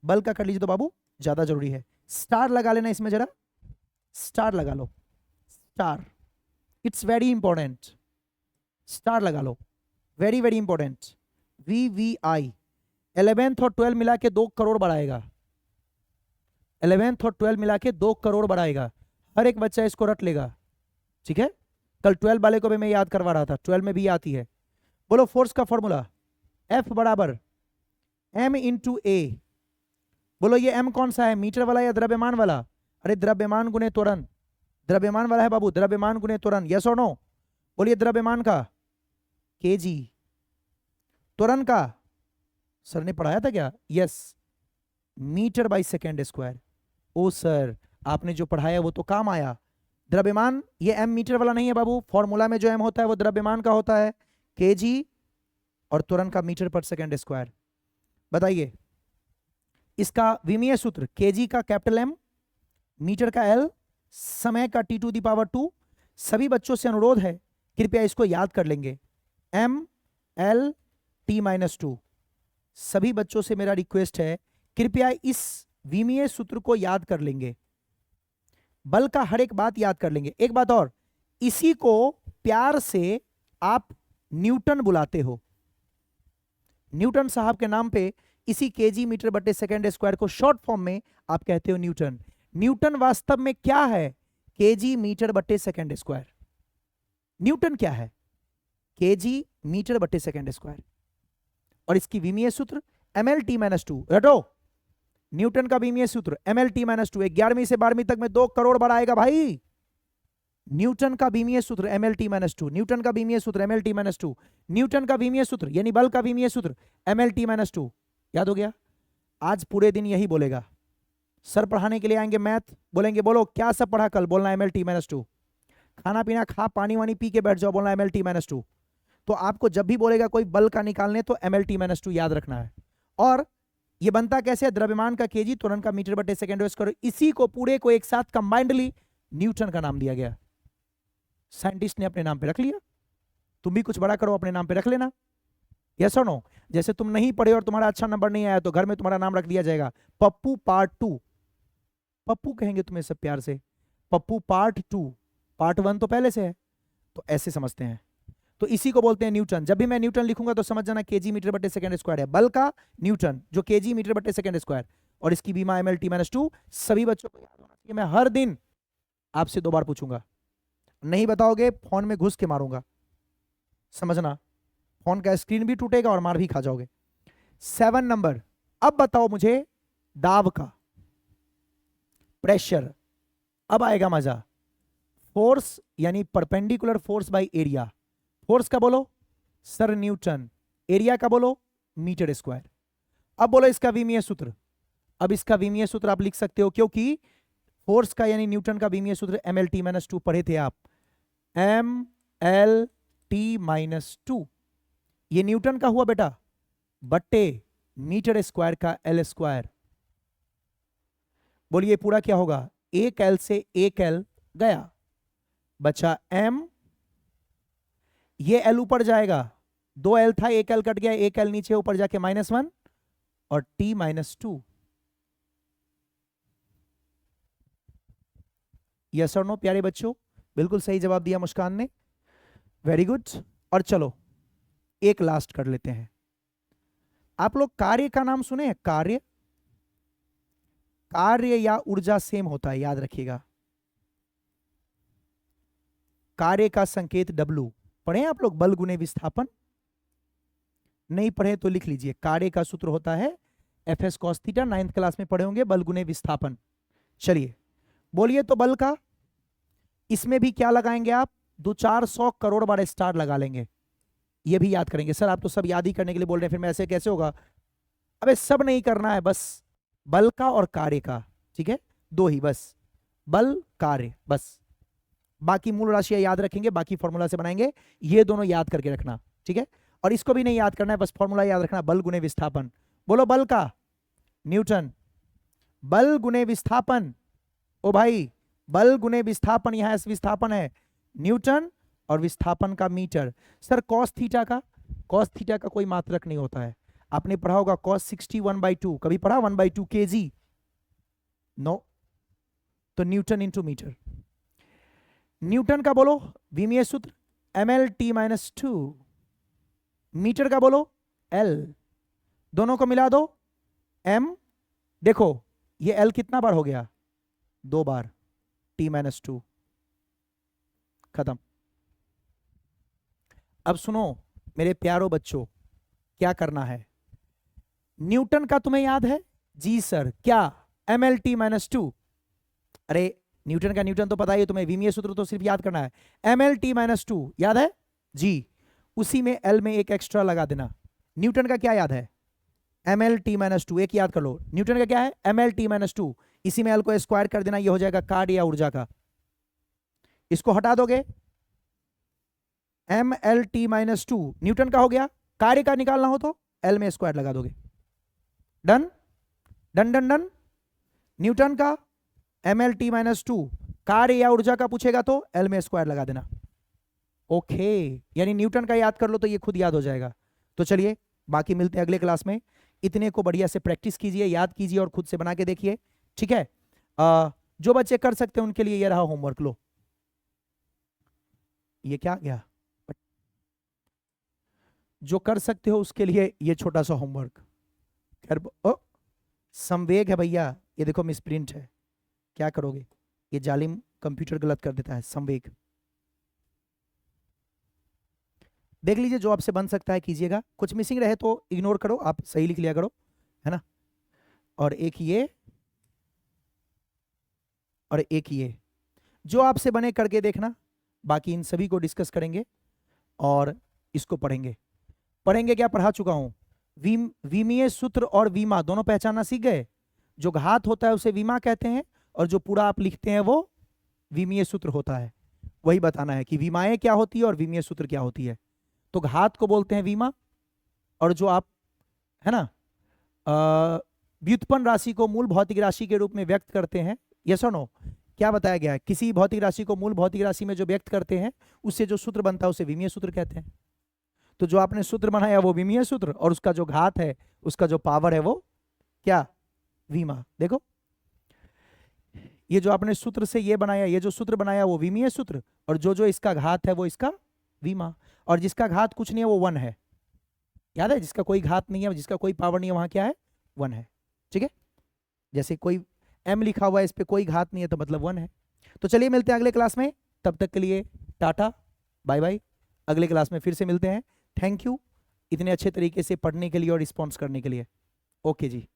बल का कर लीजिए तो बाबू ज्यादा जरूरी है। स्टार लगा लेना इसमें, जरा स्टार लगा लो, star, it's very important. Star लगा लो, very very important. VVI 11th और 12 मिला के 2 करोड़ बढ़ाएगा। 11th और 12 मिला के 2 करोड़ बढ़ाएगा। हर एक बच्चा इसको रट लेगा, ठीक है। कल 12 वाले को भी मैं याद करवा रहा था, 12 में भी आती है। बोलो फोर्स का फॉर्मूला F बराबर M इंटू A। बोलो ये M कौन सा है, मीटर वाला या द्रव्यमान वाला? अरे द्रव्यमान गुणे त्वरण, द्रव्यमान वाला है बाबू, द्रव्यमान गुणे त्वरण, यस और नो? बोलिए द्रव्यमान का kg, त्वरण का सर ने पढ़ाया था क्या? Yes, metre by second square. ओ सर आपने जो पढ़ाया वो तो काम आया। द्रव्यमान ये M मीटर वाला नहीं है बाबू, फॉर्मूला में जो M होता है वो द्रव्यमान का होता है kg, और त्वरण का मीटर पर सेकेंड स्क्वायर। बताइए इसका विमीय सूत्र, kg का कैपिटल M, मीटर का L, समय का T⁻²। सभी बच्चों से अनुरोध है कृपया इसको याद कर लेंगे, M/L T-2। सभी बच्चों से मेरा रिक्वेस्ट है कृपया इस विमीय सूत्र को याद कर लेंगे, बल का हर एक बात याद कर लेंगे। एक बात और, इसी को प्यार से आप न्यूटन बुलाते हो। न्यूटन साहब के नाम पे इसी केजी मीटर बटे सेकेंड स्क्वायर को शॉर्ट फॉर्म में आप कहते हो न्यूटन। न्यूटन वास्तव में क्या है? केजी मीटर बटे सेकेंड स्क्वायर। न्यूटन क्या है? केजी मीटर बटे सेकेंड स्क्वायर। और इसकी विमीय सूत्र ml_t-2। रटो, न्यूटन का विमीय सूत्र ml_t-2। 11वीं से 12वीं तक में 2 करोड़ बार आएगा भाई। न्यूटन का विमीय सूत्र ml_t-2, न्यूटन का विमीय सूत्र ml_t-2, न्यूटन का विमीय सूत्र यानी बल का विमीय सूत्र ml_t-2। याद हो गया? आज पूरे दिन यही बोलेगा। सर पढ़ाने के लिए आएंगे मैथ, बोलेंगे बोलो क्या सब पढ़ा कल, बोलना ml_t-2। खाना पीना खा, पानी वानी पी के बैठ जाओ, बोलना ml_t-2। तो आपको जब भी बोलेगा कोई बल का निकालने तो ml_t-2 याद रखना है। और ये बनता कैसे है? द्रव्यमान का केजी, त्वरण का मीटर बटे सेकेंड स्क्वायर। इसी को पूरे को एक साथ कंबाइंडली न्यूटन का नाम दिया गया। साइंटिस्ट ने अपने नाम पे रख लिया, तुम भी कुछ बड़ा करो अपने नाम पे रख लेना। यस और नो? जैसे तुम नहीं पढ़े और तुम्हारा अच्छा नंबर नहीं आया तो घर में तुम्हारा नाम रख दिया जाएगा पप्पू पार्ट 2। पप्पू कहेंगे तुम्हें सब प्यार से, पप्पू पार्ट 2। पार्ट 1 तो पहले से है, तो ऐसे समझते हैं। तो इसी को बोलते हैं न्यूटन। जब भी मैं न्यूटन लिखूंगा तो समझ जाना केजी मीटर बटे सेकेंड स्क्वायर है, बल का न्यूटन जो केजी मीटर बटे सेकेंड स्क्वायर। और इसकी बीमा ml_t-2। सभी बच्चों को याद होना चाहिए। मैं हर दिन आपसे 2 बार पूछूंगा, नहीं बताओगे फोन में घुस के मारूंगा, समझना। फोन का स्क्रीन भी टूटेगा और मार भी खा जाओगे। 7 नंबर, अब बताओ मुझे दाब का, प्रेशर। अब आएगा मजा। फोर्स यानी perpendicular force by area. Force का बोलो सर न्यूटन, एरिया का बोलो मीटर स्क्वायर। अब बोलो इसका विमीय सूत्र। अब इसका विमीय सूत्र आप लिख सकते हो, क्योंकि फोर्स का यानी न्यूटन का विमीय सूत्र ml_t-2 पढ़े थे आप, ml_t-2। ये न्यूटन का हुआ बेटा, बट्टे मीटर स्क्वायर का एल स्क्वायर। बोलिए पूरा क्या होगा? एक एल से एक एल गया, बचा m। ये एल ऊपर जाएगा, 2 एल था, एक एल कट गया, एक एल नीचे ऊपर जाके -1 और t-2। यस और नो प्यारे बच्चों? बिल्कुल सही जवाब दिया मुस्कान ने, वेरी गुड। और चलो एक लास्ट कर लेते हैं। आप लोग कार्य का नाम सुने हैं? कार्य, कार्य या ऊर्जा सेम होता है, याद रखिएगा। कार्य का संकेत W। पढ़े आप लोग बल गुने विस्थापन? नहीं पढ़े तो लिख लीजिए। कार्य का सूत्र होता है Fs cos theta, 9th class में पढ़े होंगे, बल गुने विस्थापन। चलिए बोलिए तो बल का, इसमें भी क्या लगाएंगे आप? 200-400 करोड़ बार स्टार लगा लेंगे। ये भी याद करेंगे। सर आप तो सब याद ही करने के लिए बोल रहे हैं, फिर मैं ऐसे कैसे होगा? अबे सब नहीं करना है, बस बल का और कार्य का, ठीक है? 2 ही बस, बल कार्य बस। बाकी मूल राशियां याद रखेंगे, बाकी फॉर्मूला से बनाएंगे। ये दोनों याद करके रखना, ठीक है? और इसको भी नहीं याद करना है, बस फॉर्मूला याद रखना, बल गुने विस्थापन। बोलो बल का न्यूटन, बल गुने विस्थापन। ओ भाई बल गुने विस्थापन, यहां विस्थापन है न्यूटन और विस्थापन का मीटर। सर कॉस थीटा का? कॉस थीटा का कोई मात्रक नहीं होता है। आपने पढ़ा होगा कॉस 60 1/2, कभी पढ़ा 1/2 kg? नो। तो न्यूटन इंटू मीटर। न्यूटन का बोलो विमीय सूत्र ml_t-2, मीटर का बोलो L। दोनों को मिला दो m। देखो ये L कितना बार हो गया? 2 बार, t-2, खत्म। अब सुनो मेरे प्यारों बच्चों, क्या करना है? न्यूटन का तुम्हें याद है? जी सर, क्या? ml_t-2। अरे न्यूटन का न्यूटन तो पता ही है तुम्हें, विमीय सूत्र तो सिर्फ याद करना है। ml_t-2 याद है जी? उसी में L में एक एक्स्ट्रा लगा देना। न्यूटन का क्या याद है? ml_t-2, एक याद कर लो। न्यूटन का क्या है? ml_t-2। इसी में L को स्क्वायर कर देना, ये हो जाएगा कार्य या ऊर्जा का। इसको हटा दोगे, ml_t-2 न्यूटन का हो गया। कार्य का निकालना हो तो L में स्क्वायर लगा दोगे। Done done done done. Newton का ml_t-2, कार्य या ऊर्जा का पूछेगा तो L में स्क्वायर लगा देना। ओके, यानी न्यूटन का याद कर लो तो ये खुद याद हो जाएगा। तो चलिए बाकी मिलते हैं अगले क्लास में। इतने को बढ़िया से प्रैक्टिस कीजिए, याद कीजिए और खुद से बना के देखिए, ठीक है। जो बच्चे कर सकते हैं उनके लिए ये रहा होमवर्क। लो, ये क्या गया, जो कर सकते हो उसके लिए ये छोटा सा होमवर्क। खैर, ओ संवेग है भैया, ये देखो मिसप्रिंट है, क्या करोगे, ये जालिम कंप्यूटर गलत कर देता है। संवेग देख लीजिए, जो आपसे बन सकता है कीजिएगा, कुछ मिसिंग रहे तो इग्नोर करो, आप सही लिख लिया करो, है ना। और एक ये और एक ये, जो आपसे बने करके देखना, बाकी इन सभी को डिस्कस करेंगे और इसको पढ़ेंगे। पढ़ेंगे क्या, पढ़ा चुका हूं, विमीय सूत्र और विमा दोनों पहचानना सीख गए। जो घात होता है उसे विमा कहते हैं, और जो पूरा आप लिखते हैं वो विमीय सूत्र होता है। वही बताना है कि विमाएं क्या होती है और विमीय सूत्र क्या होती है। तो घात को बोलते हैं विमा, और जो आप, है ना, व्युत्पन्न राशि को मूल भौतिक राशि के रूप में व्यक्त करते हैं। यस और नो, क्या बताया गया है, किसी भौतिक राशि को मूल भौतिक राशि में जो व्यक्त करते हैं उससे जो सूत्र बनता है उसे विमीय सूत्र कहते हैं। तो जो आपने सूत्र बनाया वो विमीय सूत्र, और उसका जो घात है, उसका जो पावर है वो क्या, विमा। देखो, ये जो आपने सूत्र से ये बनाया, ये जो सूत्र बनाया वो विमीय सूत्र, और जो जो इसका घात है वो इसका विमा। और जिसका घात कुछ नहीं है वो 1 है, याद है, जिसका कोई घात नहीं है, जिसका कोई पावर नहीं है, वहां क्या है, 1 है, ठीक है। जैसे कोई m लिखा हुआ है, इस पे कोई घात नहीं है तो मतलब 1 है। तो चलिए मिलते हैं अगले क्लास में, तब तक के लिए टाटा बाय बाय, अगले क्लास में फिर से मिलते हैं। थैंक यू इतने अच्छे तरीके से पढ़ने के लिए और रिस्पॉन्स करने के लिए। ओके जी।